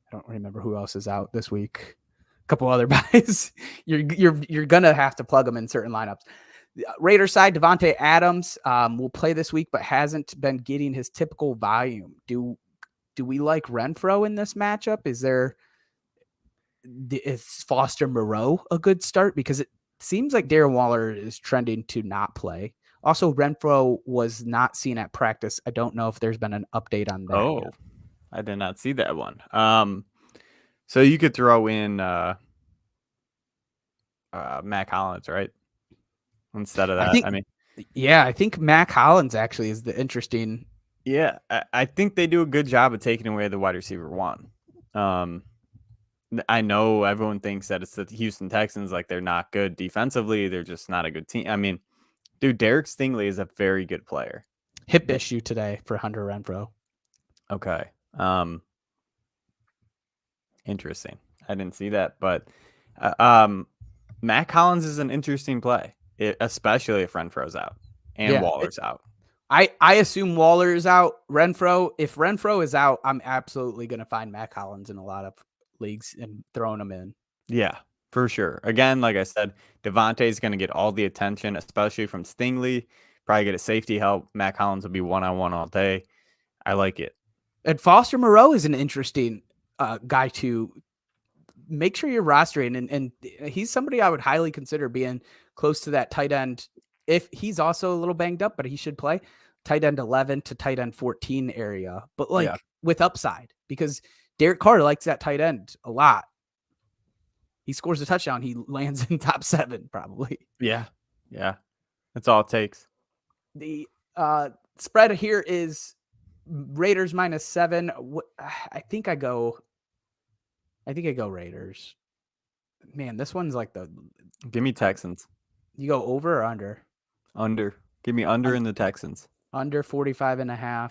I don't remember who else is out this week. A couple other guys. You're gonna have to plug them in certain lineups. Raiders side, Devontae Adams will play this week, but hasn't been getting his typical volume. Do we like Renfro in this matchup? Is Foster Moreau a good start? Because it seems like Darren Waller is trending to not play. Also, Renfro was not seen at practice. I don't know if there's been an update on that yet. I did not see that one. So you could throw in Matt Collins, right? Instead of that, I think Mac Hollins actually is the interesting. Yeah, I think they do a good job of taking away the wide receiver one. I know everyone thinks that it's the Houston Texans, like they're not good defensively. They're just not a good team. I mean, dude, Derek Stingley is a very good player. Hip issue today for Hunter Renfro. Okay. Interesting. I didn't see that, but Matt Collins is an interesting play, especially if Renfro's out and Waller's out. I assume Waller is out. Renfro, if Renfro is out, I'm absolutely going to find Mac Hollins in a lot of leagues and throwing him in. Yeah, for sure. Again, like I said, Devontae's going to get all the attention, especially from Stingley. Probably get a safety help. Mac Hollins will be one-on-one all day. I like it. And Foster Moreau is an interesting guy to make sure you're rostering. And he's somebody I would highly consider being close to that tight end. If he's also a little banged up, but he should play tight end 11 to tight end 14 area, but like with upside, because Derek Carr likes that tight end a lot. He scores a touchdown, he lands in top 7 probably. Yeah. That's all it takes. The spread here is Raiders -7. I think I go Raiders. Man, this one's like Give me Texans. You go over or under? Under. Give me under in the Texans. Under 45.5.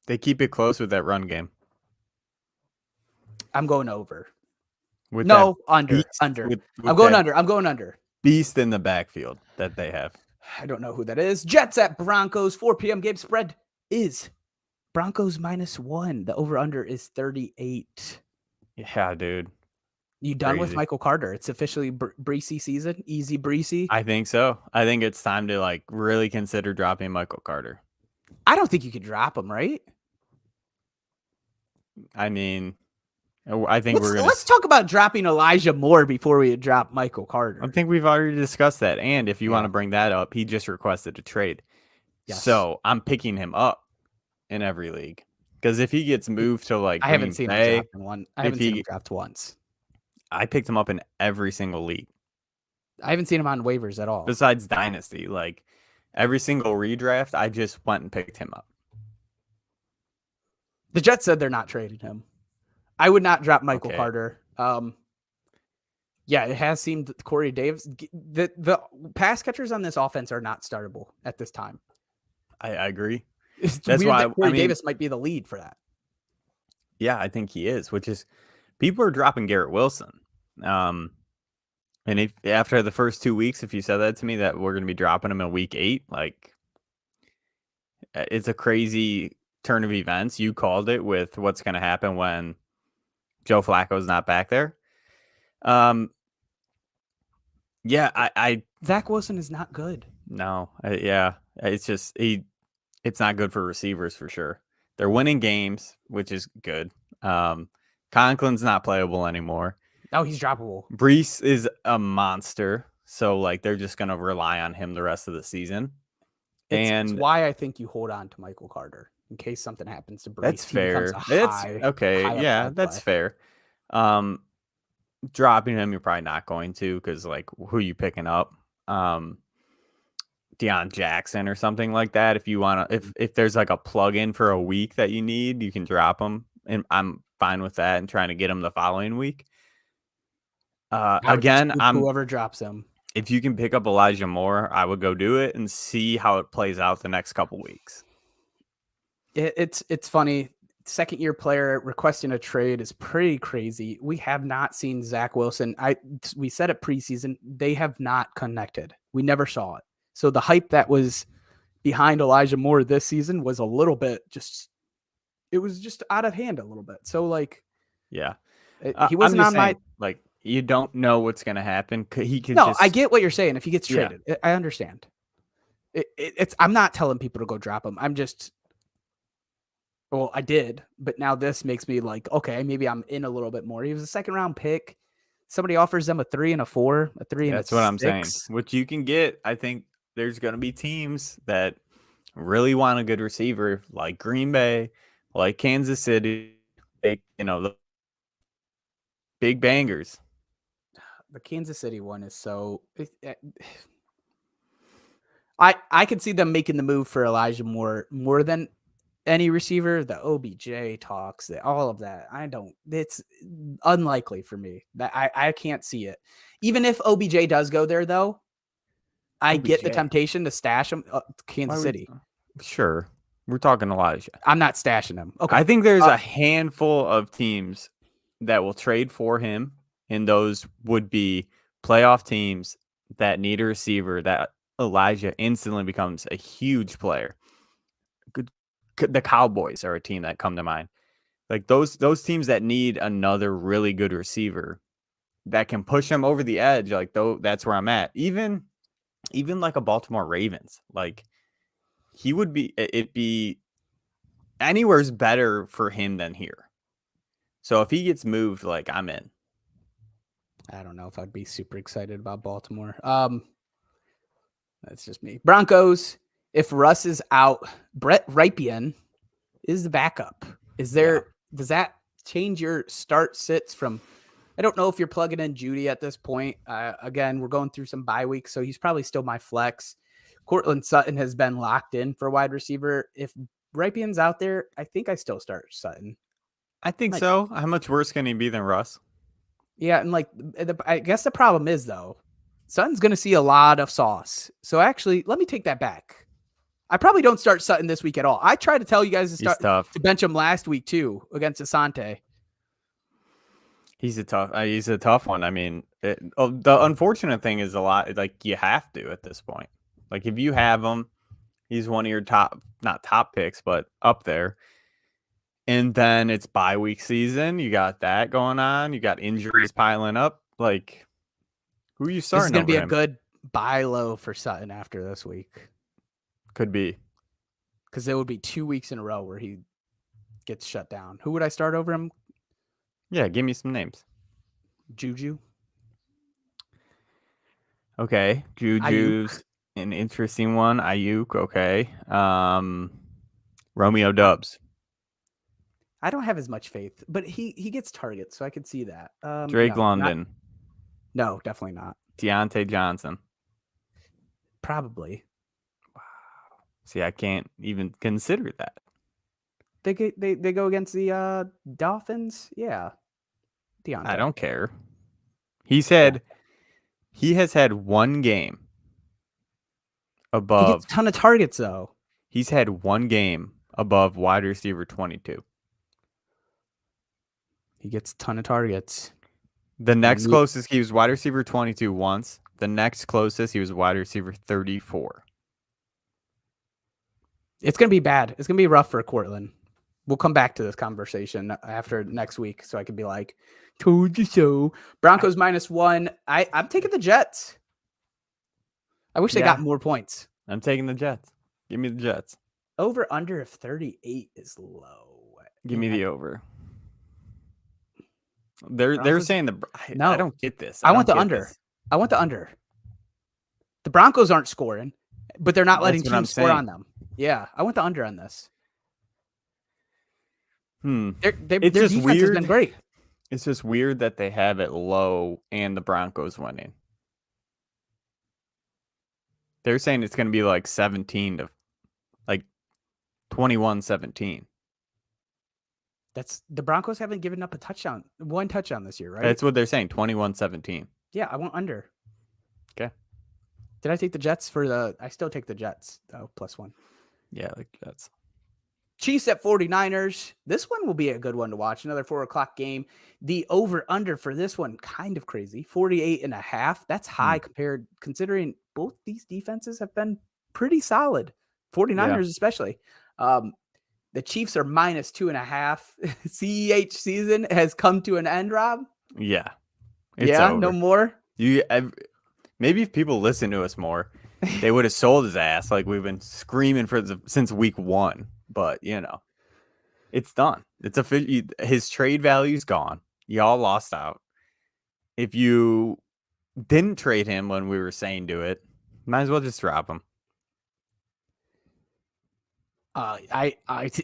They keep it close with that run game. I'm going over. With under. With I'm going under. I'm going under. Beast in the backfield that they have. I don't know who that is. Jets at Broncos, 4 p.m. game spread is Broncos -1. The over-under is 38. Yeah, dude. You done with Michael Carter? It's officially Breesy season? Easy Breesy? I think so. I think it's time to like really consider dropping Michael Carter. I don't think you could drop him, right? I mean, I think let's talk about dropping Elijah Moore before we drop Michael Carter. I think we've already discussed that. And if you want to bring that up, he just requested a trade. Yes. So I'm picking him up in every league. Because if he gets moved to like I haven't seen him dropped in one. I haven't seen him dropped once. I picked him up in every single league. I haven't seen him on waivers at all. Besides Dynasty, like every single redraft, I just went and picked him up. The Jets said they're not trading him. I would not drop Michael Carter. Yeah, it has seemed Corey Davis. The pass catchers on this offense are not startable at this time. I agree. That's why Corey Davis might be the lead for that. Yeah, I think he is, which is people are dropping Garrett Wilson. And if after the first 2 weeks, if you said that to me that we're going to be dropping him in week 8, like it's a crazy turn of events. You called it with what's going to happen when Joe Flacco's not back there. Yeah, Zach Wilson is not good. No, it's just it's not good for receivers for sure. They're winning games, which is good. Conklin's not playable anymore. Oh, he's droppable. Brees is a monster, so like they're just gonna rely on him the rest of the season. It's why I think you hold on to Michael Carter in case something happens to Brees. That's fair. That's fair. Dropping him, you're probably not going to because like who are you picking up? Deion Jackson or something like that. If you want to, if there's like a plug-in for a week that you need, you can drop him, and I'm fine with that. And trying to get him the following week. Again, whoever drops him. If you can pick up Elijah Moore, I would go do it and see how it plays out the next couple weeks. It's funny. Second-year player requesting a trade is pretty crazy. We have not seen Zach Wilson. We said it preseason. They have not connected. We never saw it. So the hype that was behind Elijah Moore this season was a little bit it was just out of hand a little bit. So like, yeah, he wasn't on my like. You don't know what's going to happen. He could. No, I get what you're saying. If he gets traded, I understand. I'm not telling people to go drop him. I'm just. Well, I did, but now this makes me like, okay, maybe I'm in a little bit more. He was a 2nd-round pick. Somebody offers them a 3 and a 4, a 3 and a 6. That's what I'm saying. Which you can get. I think there's going to be teams that really want a good receiver, like Green Bay, like Kansas City. The big bangers. The Kansas City one is so. I could see them making the move for Elijah Moore more than any receiver. The OBJ talks, all of that. It's unlikely for me. That I can't see it. Even if OBJ does go there, though, I get the temptation to stash him. Kansas City. Sure, we're talking Elijah. I'm not stashing him. Okay, I think there's a handful of teams that will trade for him. And those would be playoff teams that need a receiver that Elijah instantly becomes a huge player. The Cowboys are a team that come to mind. Like those teams that need another really good receiver that can push them over the edge. Like that's where I'm at. Even like a Baltimore Ravens, like it'd be anywhere's better for him than here. So if he gets moved, like I'm in. I don't know if I'd be super excited about Baltimore. That's just me. Broncos, if Russ is out, Brett Rypien is the backup. Does that change your start sits from, I don't know if you're plugging in Judy at this point. Again, we're going through some bye weeks, so he's probably still my flex. Cortland Sutton has been locked in for wide receiver. If Rypien's out there, I think I still start Sutton. I think so. How much worse can he be than Russ? Yeah, and like I guess the problem is though, Sutton's going to see a lot of sauce. So actually, let me take that back. I probably don't start Sutton this week at all. I tried to tell you guys to bench him last week too against Asante. He's a tough one. I mean, the unfortunate thing is a lot like you have to at this point. Like if you have him, he's one of your not top picks, but up there. And then it's bye week season. You got that going on. You got injuries piling up. Like, who are you starting? This is going to be a good buy low for Sutton after this week. Could be. Because there would be 2 weeks in a row where he gets shut down. Who would I start over him? Yeah, give me some names. Juju. Okay. Juju's an interesting one. Ayuk. Okay. Romeo Dubs. I don't have as much faith, but he gets targets, so I could see that. Drake London. No, definitely not. Deontay Johnson. Probably. Wow. See, I can't even consider that. They go against the Dolphins. Yeah. Deontay. I don't care. He has had one game above. He gets a ton of targets though. He's had one game above wide receiver 22. He gets a ton of targets. The next closest, he was wide receiver 22 once. The next closest, he was wide receiver 34. It's going to be bad. It's going to be rough for Cortland. We'll come back to this conversation after next week, so I can be like, told you so. Broncos -1. I'm taking the Jets. I wish they got more points. I'm taking the Jets. Give me the Jets. Over under of 38 is low. Give me the over. They're saying I don't get this. I want the under. I want the under. The Broncos aren't scoring, but they're not letting teams score on them. Yeah, I want the under on this. Their defense has been great. It's just weird that they have it low and the Broncos winning. They're saying it's going to be like 17 to like 21-17. That's the Broncos haven't given up one touchdown this year, right? That's what they're saying, 21-17. Yeah, I want under. Okay. Did I take the Jets I still take the Jets, though, +1. Yeah, like Jets. Chiefs at 49ers. This one will be a good one to watch. Another 4:00 game. The over-under for this one, kind of crazy. 48.5. That's high considering both these defenses have been pretty solid. 49ers especially. The Chiefs are -2.5. CEH season has come to an end, Rob. Yeah. Over. No more. Maybe if people listen to us more, they would have sold his ass like we've been screaming since week 1. But it's done. It's his trade value's gone. Y'all lost out. If you didn't trade him when we were saying do it, might as well just drop him.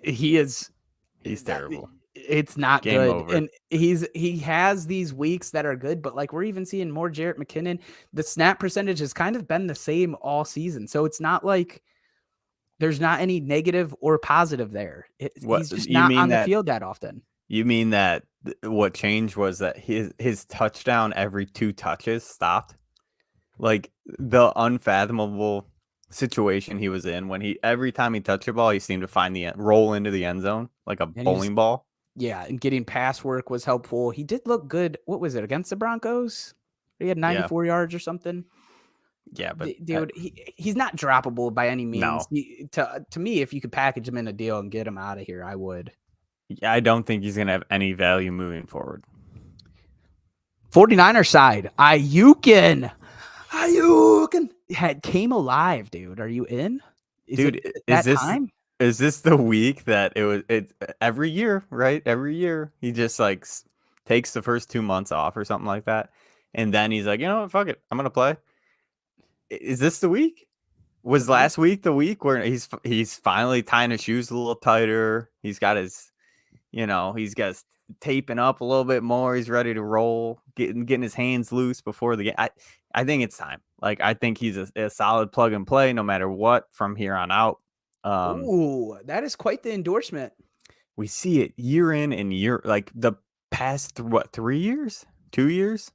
He's terrible. It's not Game good. over. And he has these weeks that are good, but like we're even seeing more Jarrett McKinnon. The snap percentage has kind of been the same all season. So it's not like there's not any negative or positive there. He's just not on the field that often. You mean that what changed was that his touchdown every 2 touches stopped? Like the unfathomable situation he was in when every time he touched the ball, he seemed to find roll into the end zone like a bowling ball. Yeah, and getting pass work was helpful. He did look good. What was it, against the Broncos? He had 94 yards or something. Yeah, but Dude, he's not droppable by any means. No. To me, if you could package him in a deal and get him out of here, I would. I don't think he's going to have any value moving forward. 49er side, Ayukin came alive, dude. Are you in? Dude, is this the week that it every year, right? Every year he just like takes the first 2 months off or something like that. And then he's like, you know what, fuck it. I'm going to play. Is this the week? Was last week the week where he's finally tying his shoes a little tighter? He's got his, he's got his taping up a little bit more. He's ready to roll, getting his hands loose before the game. I think it's time. Like, I think he's a solid plug and play no matter what from here on out. Ooh, that is quite the endorsement. We see it year in and year, like the past 3 years, 2 years,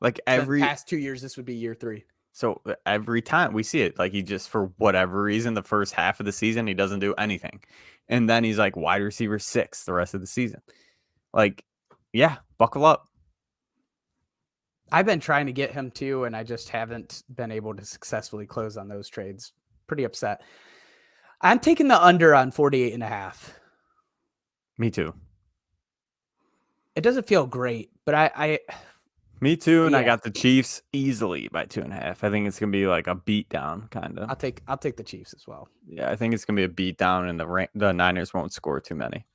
like every past 2 years. This would be year 3. So every time we see it, like he just, for whatever reason, the first half of the season, he doesn't do anything. And then he's like wide receiver 6 the rest of the season. Like, yeah, buckle up. I've been trying to get him too, and I just haven't been able to successfully close on those trades. Pretty upset. I'm taking the under on 48.5. Me too. It doesn't feel great, but Me too, and I got the Chiefs easily by 2.5. I think it's gonna be like a beatdown, kind of. I'll take the Chiefs as well. Yeah, I think it's gonna be a beatdown, and the Niners won't score too many.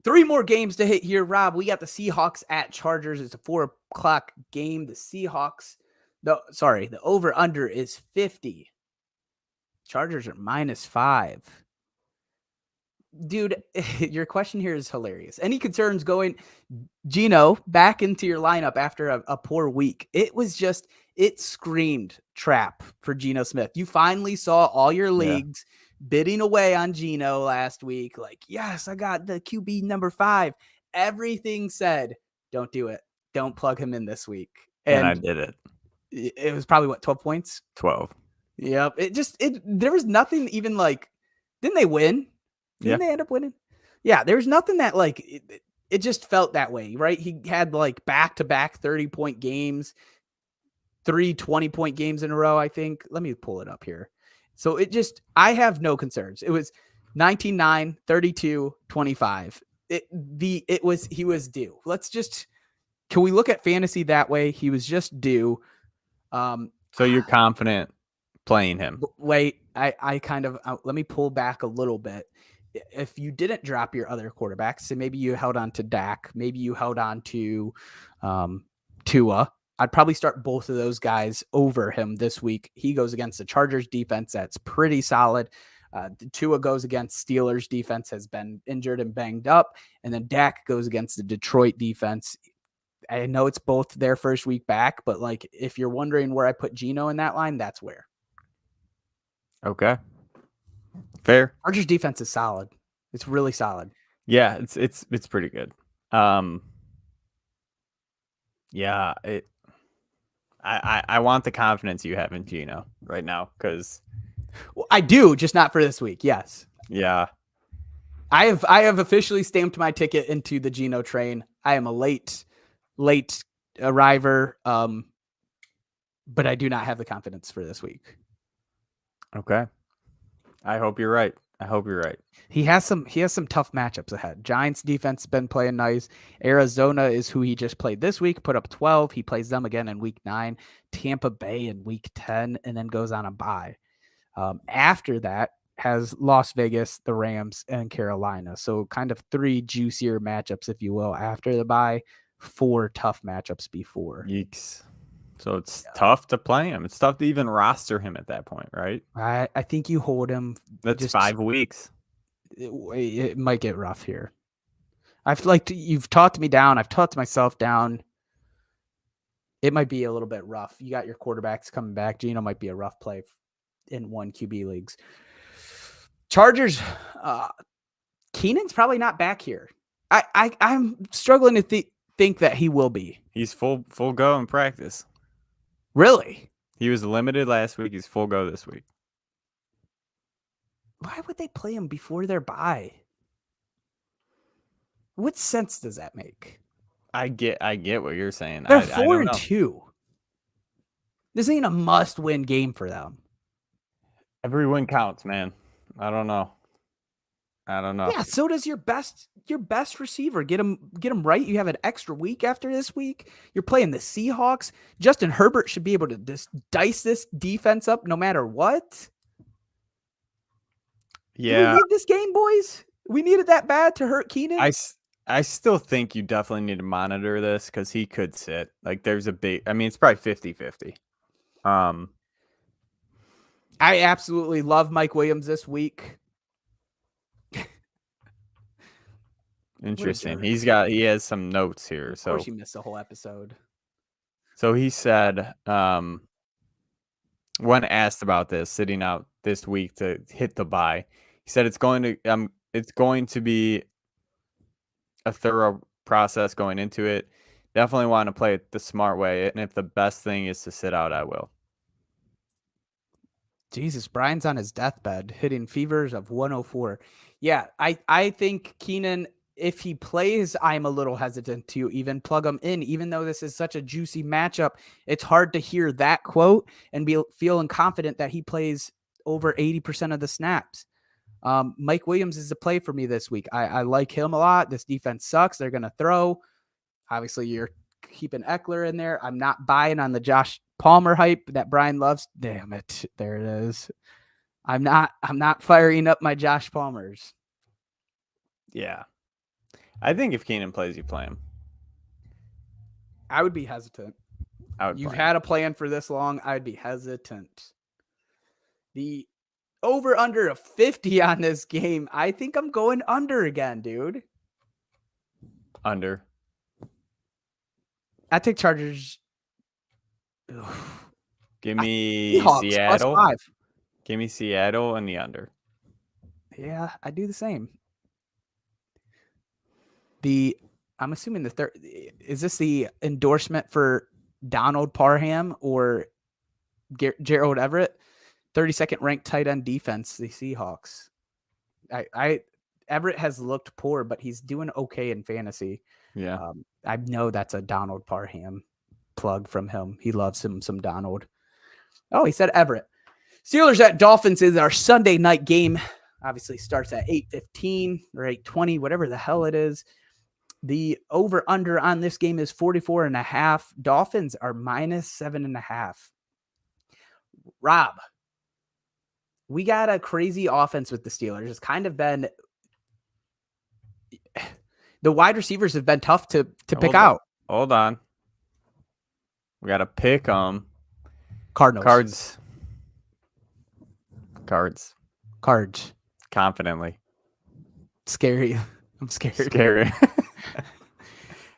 3 more games to hit here, Rob. We got the Seahawks at Chargers. It's a 4:00 game. The Seahawks, the over under is 50. Chargers are -5. Dude, your question here is hilarious. Any concerns going Geno back into your lineup after a poor week? It screamed trap for Geno Smith. You finally saw all your leagues bidding away on Geno last week. Like, yes, I got the QB number 5. Everything said, don't do it. Don't plug him in this week. And I did it. It was probably 12 points? 12. Yep. There was nothing even like, didn't they win? Didn't they end up winning? Yeah, there's nothing that like it just felt that way, right? He had like back-to-back 30-point games, 3 20-point games in a row, I think. Let me pull it up here. So I have no concerns. It was 19-9, 32-25. He was due. Can we look at fantasy that way? He was just due. So you're confident playing him? Wait, I kind of let me pull back a little bit. If you didn't drop your other quarterbacks, so maybe you held on to Dak, maybe you held on to Tua, I'd probably start both of those guys over him this week. He goes against the Chargers defense that's pretty solid. Tua goes against Steelers defense, has been injured and banged up, and then Dak goes against the Detroit defense. I know it's both their first week back, but like if you're wondering where I put Geno in that line, that's where. Okay. Fair. Chargers defense is solid. It's really solid. Yeah, it's pretty good. Yeah, I want the confidence you have in Geno right now because I do, just not for this week. Yes. Yeah. I have officially stamped my ticket into the Geno train. I am a late arriver, but I do not have the confidence for this week. Okay. I hope you're right. He has some tough matchups ahead. Giants defense has been playing nice. Arizona is who he just played this week, put up 12. He plays them again in week 9. Tampa Bay in week 10, and then goes on a bye. After that has Las Vegas, the Rams, and Carolina. So kind of 3 juicier matchups, if you will, after the bye. 4 tough matchups before. Yeeks. So it's tough to play him. It's tough to even roster him at that point, right? I think you hold him. That's 5 weeks. It might get rough here. You've talked me down. I've talked myself down. It might be a little bit rough. You got your quarterbacks coming back. Geno might be a rough play in 1 QB leagues. Chargers, Keenan's probably not back here. I'm struggling to think that he will be. He's full go in practice. Really? He was limited last week. He's full go this week. Why would they play him before their bye? What sense does that make? I get what you're saying. They're 4-2. This ain't a must-win game for them. Every win counts, man. I don't know. Yeah, so does your best receiver. Get him right. You have an extra week after this week. You're playing the Seahawks. Justin Herbert should be able to just dice this defense up no matter what. Yeah. Do we need this game, boys? We need it that bad to hurt Keenan? I still think you definitely need to monitor this because he could sit. Like, there's a big, I mean, it's probably 50-50. I absolutely love Mike Williams this week. Interesting. He has some notes here. Of course, he missed the whole episode. So he said, when asked about this, sitting out this week to hit the bye, he said it's going to be a thorough process going into it. Definitely want to play it the smart way, and if the best thing is to sit out, I will. Jesus, Brian's on his deathbed, hitting fevers of 104. Yeah, I think Keenan, if he plays, I'm a little hesitant to even plug him in, even though this is such a juicy matchup. It's hard to hear that quote and be feeling confident that he plays over 80% of the snaps. Mike Williams is a play for me this week. I like him a lot. This defense sucks. They're going to throw. Obviously, you're keeping Eckler in there. I'm not buying on the Josh Palmer hype that Brian loves. Damn it. There it is. I'm not firing up my Josh Palmers. Yeah. I think if Keenan plays, you play him. I would be hesitant. You've had a plan for this long. I'd be hesitant. The over under of 50 on this game. I think I'm going under again, dude. Under. I take Chargers. Give me Seattle. +5. Give me Seattle and the under. Yeah, I do the same. I'm assuming the third, is this the endorsement for Donald Parham or Gerald Everett? 32nd ranked tight end defense, the Seahawks. Everett has looked poor, but he's doing okay in fantasy. Yeah. I know that's a Donald Parham plug from him. He loves him some Donald. Oh, he said Everett. Steelers at Dolphins is our Sunday night game. Obviously starts at 8:15 or 8:20, whatever the hell it is. The over-under on this game is 44.5. Dolphins are -7.5. Rob, we got a crazy offense with the Steelers. It's kind of been the wide receivers have been tough to pick out. Hold on. We got to pick Cardinals. Cards. Confidently. Scary. I'm scared. Scary.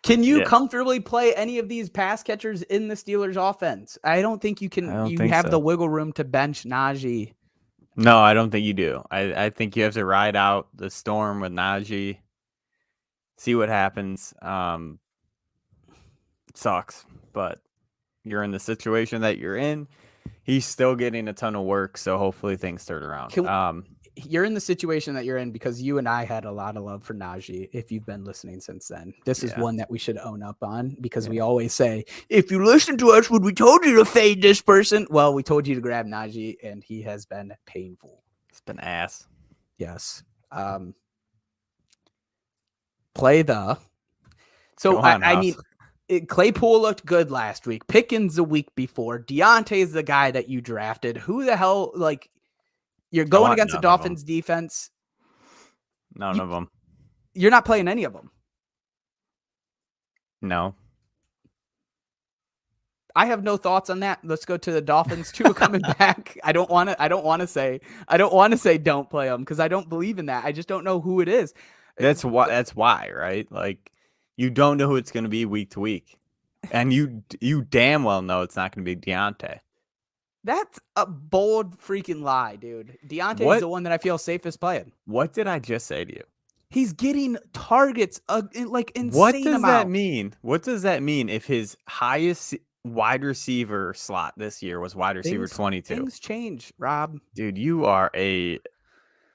Can you comfortably play any of these pass catchers in the Steelers offense? I don't think you can. You have the wiggle room to bench Najee. No, I don't think you do. I think you have to ride out the storm with Najee. See what happens. It sucks, but you're in the situation that you're in. He's still getting a ton of work, so hopefully things turn around. You're in the situation that you're in because you and I had a lot of love for Najee. If you've been listening since then, this is one that we should own up on because we always say, if you listen to us when we told you to fade this person, well, we told you to grab Najee, and he has been painful. It's been ass. Yes. Play the. So I mean, Claypool looked good last week. Pickens the week before. Deontay's the guy that you drafted. Who the hell, like, you're going against the Dolphins defense. None of them. You're not playing any of them. No. I have no thoughts on that. Let's go to the Dolphins too coming back. I don't want to say don't play them because I don't believe in that. I just don't know who it is. That's why, right? Like, you don't know who it's going to be week to week. And you damn well know it's not going to be Deontay. That's a bold freaking lie, dude. Deontay is the one that I feel safest playing. What did I just say to you? He's getting targets like insane What does amount. that mean? What does that mean if his highest wide receiver slot this year was wide receiver 22? Things change, Rob. Dude, you are a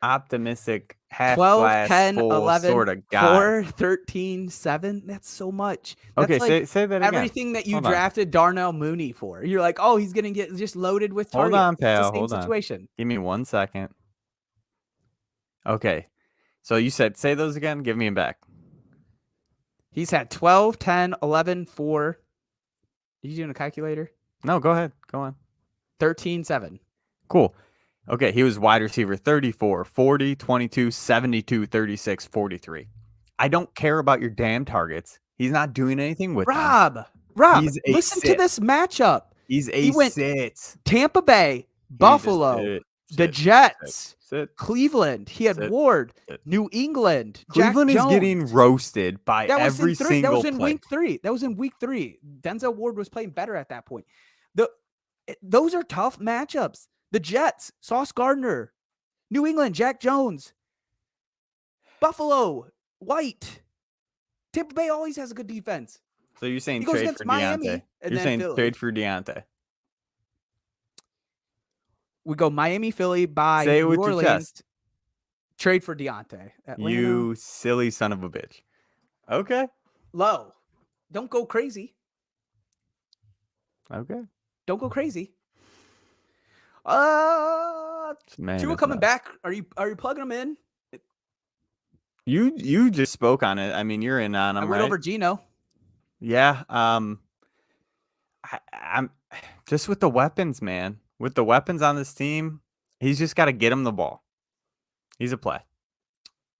optimistic half 12, glass 10, full 11, sort of guy. 4, 13, 7. That's so much. That's Okay, like say that again. everything that you Hold on. drafted Darnell Mooney for. You're like, oh, he's going to get just loaded with Hold targets. on, It's pal. the same Hold on. situation. Give me 1 second. Okay. So you said, say those again. Give me them back. He's had 12, 10, 11, 4. Are you doing a calculator? No, go ahead. Go on. 13, 7. Cool. Okay, he was wide receiver 34, 40, 22, 72, 36, 43. I don't care about your damn targets. He's not doing anything with them. Rob, He's a listen to sit. this matchup. He's a He went sit. Tampa Bay, Buffalo, the Jets, Cleveland. He had Ward, New England, Cleveland Jack is Jones. getting roasted by every single That was in play. week 3. That was in week 3. Denzel Ward was playing better at that point. Those are tough matchups. The Jets, Sauce Gardner. New England, Jack Jones. Buffalo, White. Tampa Bay always has a good defense. So you're saying He goes trade against for Miami Deontay. and You're then saying Philly. trade for Deontay. We go Miami, Philly, by Say it New with your Orleans. chest. Trade for Deontay. Atlanta, You silly son of a bitch. Okay. low. Don't go crazy. Okay. Don't go crazy. Man, Tua it's coming nuts. back. Are you plugging him in? You just spoke on it. I mean, you're in on him, I went right? over Geno. Yeah. I'm just with the weapons, man. With the weapons on this team, he's just got to get him the ball. He's a play.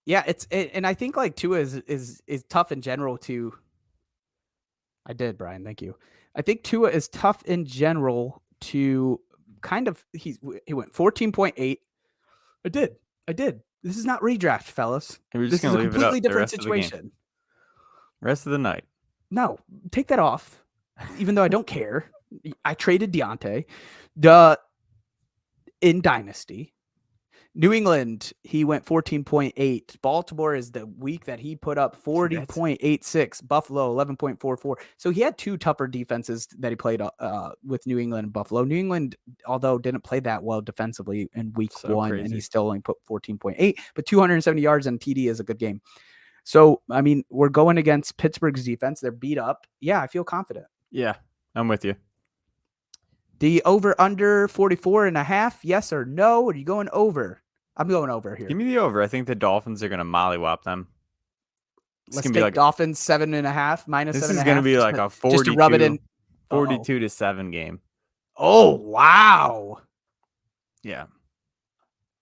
Yeah, and I think like Tua is tough in general too. I did, Brian. Thank you. I think Tua is tough in general to kind of he went 14.8. I did. This is not redraft, fellas. We're This just is gonna a leave it up completely the different rest of the game. situation. Rest of the night. No, take that off. Even though I don't care. I traded Deontay. In Dynasty. New England, he went 14.8. Baltimore is the week that he put up 40.86. Buffalo, 11.44. So he had 2 tougher defenses that he played with New England and Buffalo. New England, although didn't play that well defensively in week 1, and he still only put 14.8. But 270 yards and TD is a good game. So, I mean, we're going against Pittsburgh's defense. They're beat up. Yeah, I feel confident. Yeah, I'm with you. The over-under 44.5, yes or no? Are you going over? I'm going over here. Give me the over. I think the Dolphins are going to mollywop them. Let's take Dolphins 7.5 minus 7.5. This is going to be like a 42, just to rub it in. 42-7 game. Oh, wow. Yeah.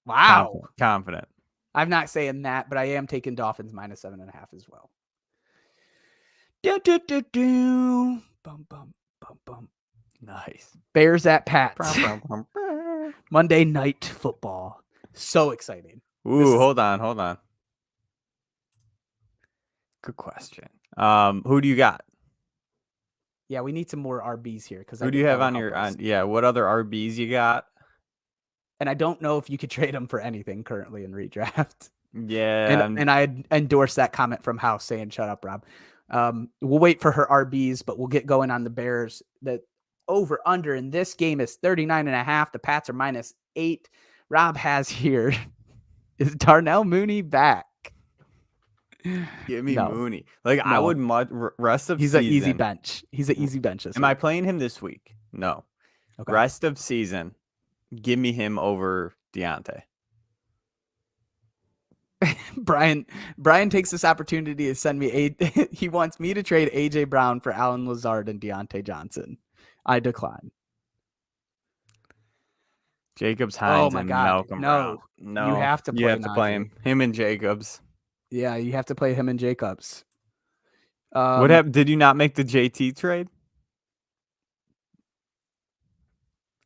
Wow. Confident. I'm not saying that, but I am taking Dolphins minus 7.5 as well. Bum, bum, bum, bum. Nice. Bears at Pats. Monday Night Football. So exciting. Ooh, hold on. Good question. Who do you got? Yeah, we need some more RBs here. Who do you have on your what other RBs you got? And I don't know if you could trade them for anything currently in redraft. Yeah. And I endorse that comment from House saying, shut up, Rob. We'll wait for her RBs, but we'll get going on the Bears. The over under in this game is 39.5. The Pats are -8. Rob has here, is Darnell Mooney back? Give me Mooney. I would rest of He's season. An easy bench. He's an easy bench. Am I playing him this week? No. Okay. Rest of season. Give me him over Deontay. Brian takes this opportunity to send me he wants me to trade AJ Brown for Allen Lazard and Deontay Johnson. I decline. Jacobs, Hines, and Malcolm Brown. No, you have to play. You have to play him. Him and Jacobs. Yeah, you have to play him and Jacobs. What happened? Did you not make the JT trade?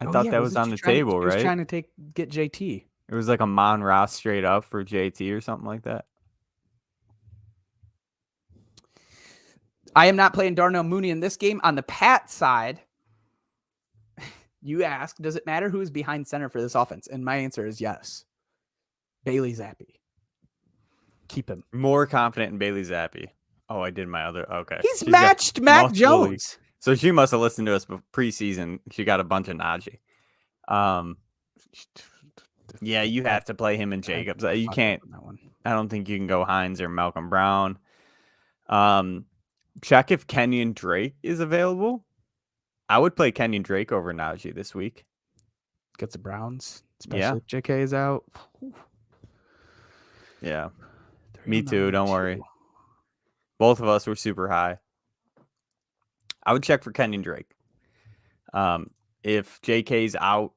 I thought that was on the table, right? He was trying to get JT. It was like a Mon-Ra straight up for JT or something like that. I am not playing Darnell Mooney in this game. On the Pat side, you ask, does it matter who is behind center for this offense? And my answer is yes. Bailey Zappi. Keep him. More confident in Bailey Zappi. Oh, I did my other. Okay. He's matched Mac Jones. Leagues. So she must have listened to us preseason. She got a bunch of Najee. Yeah, you have to play him and Jacobs. You can't. I don't think you can go Hines or Malcolm Brown. Check if Kenyon Drake is available. I would play Kenyon Drake over Najee this week. Gets the Browns, Yeah. especially if JK is out. Yeah. 309 Me too. Don't and worry. 2. Both of us were super high. I would check for Kenyon Drake. If JK's out,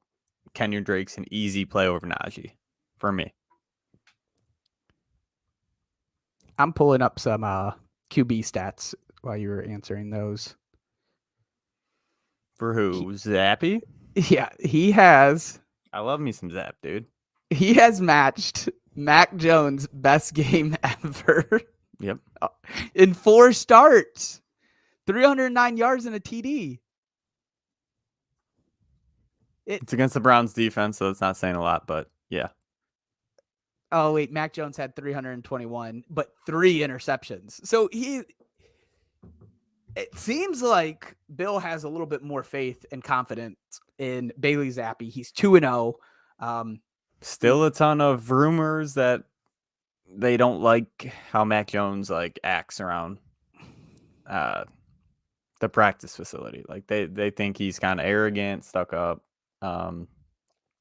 Kenyon Drake's an easy play over Najee for me. I'm pulling up some QB stats while you were answering those. For who? Zappy? Yeah, he has I love me some Zap, dude. matched Mac Jones' best game ever Yep. in 4 starts. 309 yards and a TD. It's against the Browns defense, so it's not saying a lot, but yeah. Oh, wait, Mac Jones had 321, but 3 interceptions. So it seems like Bill has a little bit more faith and confidence in Bailey Zappi. He's 2-0. Still a ton of rumors that they don't like how Mac Jones acts around the practice facility. Like they think he's kind of arrogant, stuck up.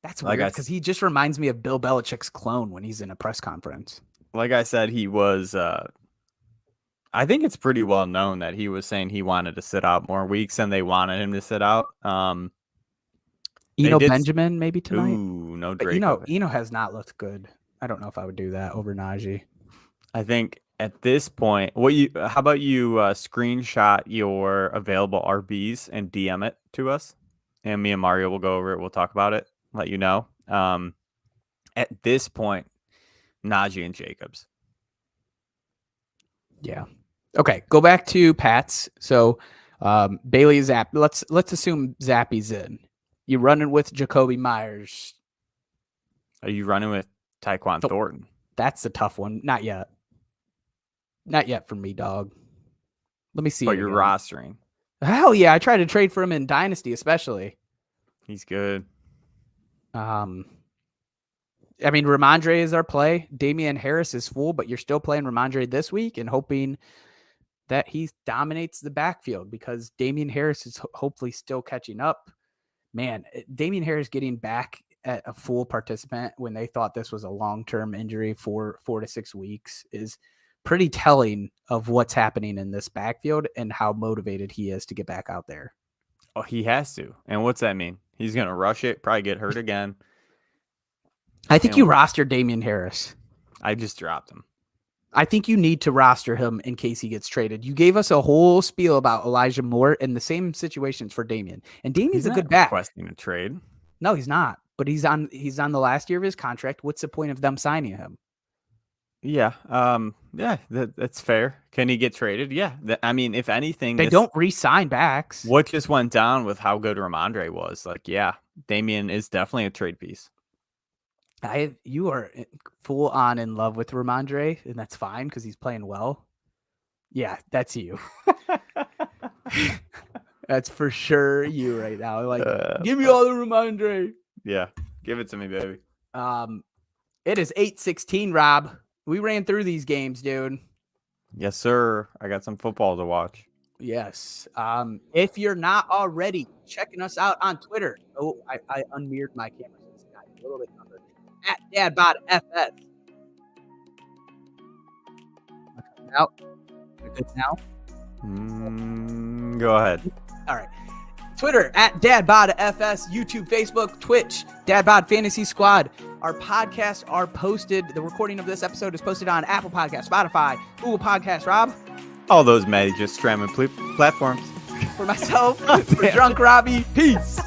That's Like weird I because he just reminds me of Bill Belichick's clone when he's in a press conference. Like I said, he was I think it's pretty well known that he was saying he wanted to sit out more weeks than they wanted him to sit out. Benjamin maybe tonight. Ooh, no But Drake. Eno has not looked good. I don't know if I would do that over Najee. I think at this point, how about you screenshot your available RBs and DM it to us, and me and Mario will go over it. We'll talk about it, let you know. At this point, Najee and Jacobs. Yeah. Okay, go back to Pat's. So Bailey Zapp. Let's assume Zappy's in. You running with Jacoby Myers? Are you running with Tyquan Thornton? That's the tough one. Not yet. Not yet for me, dog. Let me see. But you're rostering. Hell yeah! I tried to trade for him in Dynasty, especially. He's good. I mean, Ramondre is our play. Damian Harris is full, but you're still playing Ramondre this week and hoping that he dominates the backfield because Damian Harris is hopefully still catching up. Man, Damian Harris getting back at a full participant when they thought this was a long-term injury for 4 to 6 weeks is pretty telling of what's happening in this backfield and how motivated he is to get back out there. Oh, he has to. And what's that mean? He's going to rush it, probably get hurt again. I think you rostered Damian Harris. I just dropped him. I think you need to roster him in case he gets traded. You gave us a whole spiel about Elijah Moore and the same situations for Damian. And Damian's a good back. Requesting a trade. No, he's not. But he's on the last year of his contract. What's the point of them signing him? Yeah. That's fair. Can he get traded? Yeah. I mean, if anything, they don't re-sign backs. What just went down with how good Ramondre was? Yeah, Damian is definitely a trade piece. You are full on in love with Ramondre, and that's fine because he's playing well. Yeah, that's you. That's for sure you right now. Give me all the Ramondre. Yeah, give it to me, baby. It is 8:16, Rob. We ran through these games, dude. Yes, sir. I got some football to watch. Yes. If you're not already checking us out on Twitter, I unmirrored my camera, so it's got a little bit covered. At DadBodFS. Out. You're good now? Go ahead. All right. Twitter at DadBodFS, YouTube, Facebook, Twitch, DadBod Fantasy Squad. Our podcasts are posted. The recording of this episode is posted on Apple Podcasts, Spotify, Google Podcasts. Rob? All those major streaming platforms. For myself, for Drunk Robbie, peace.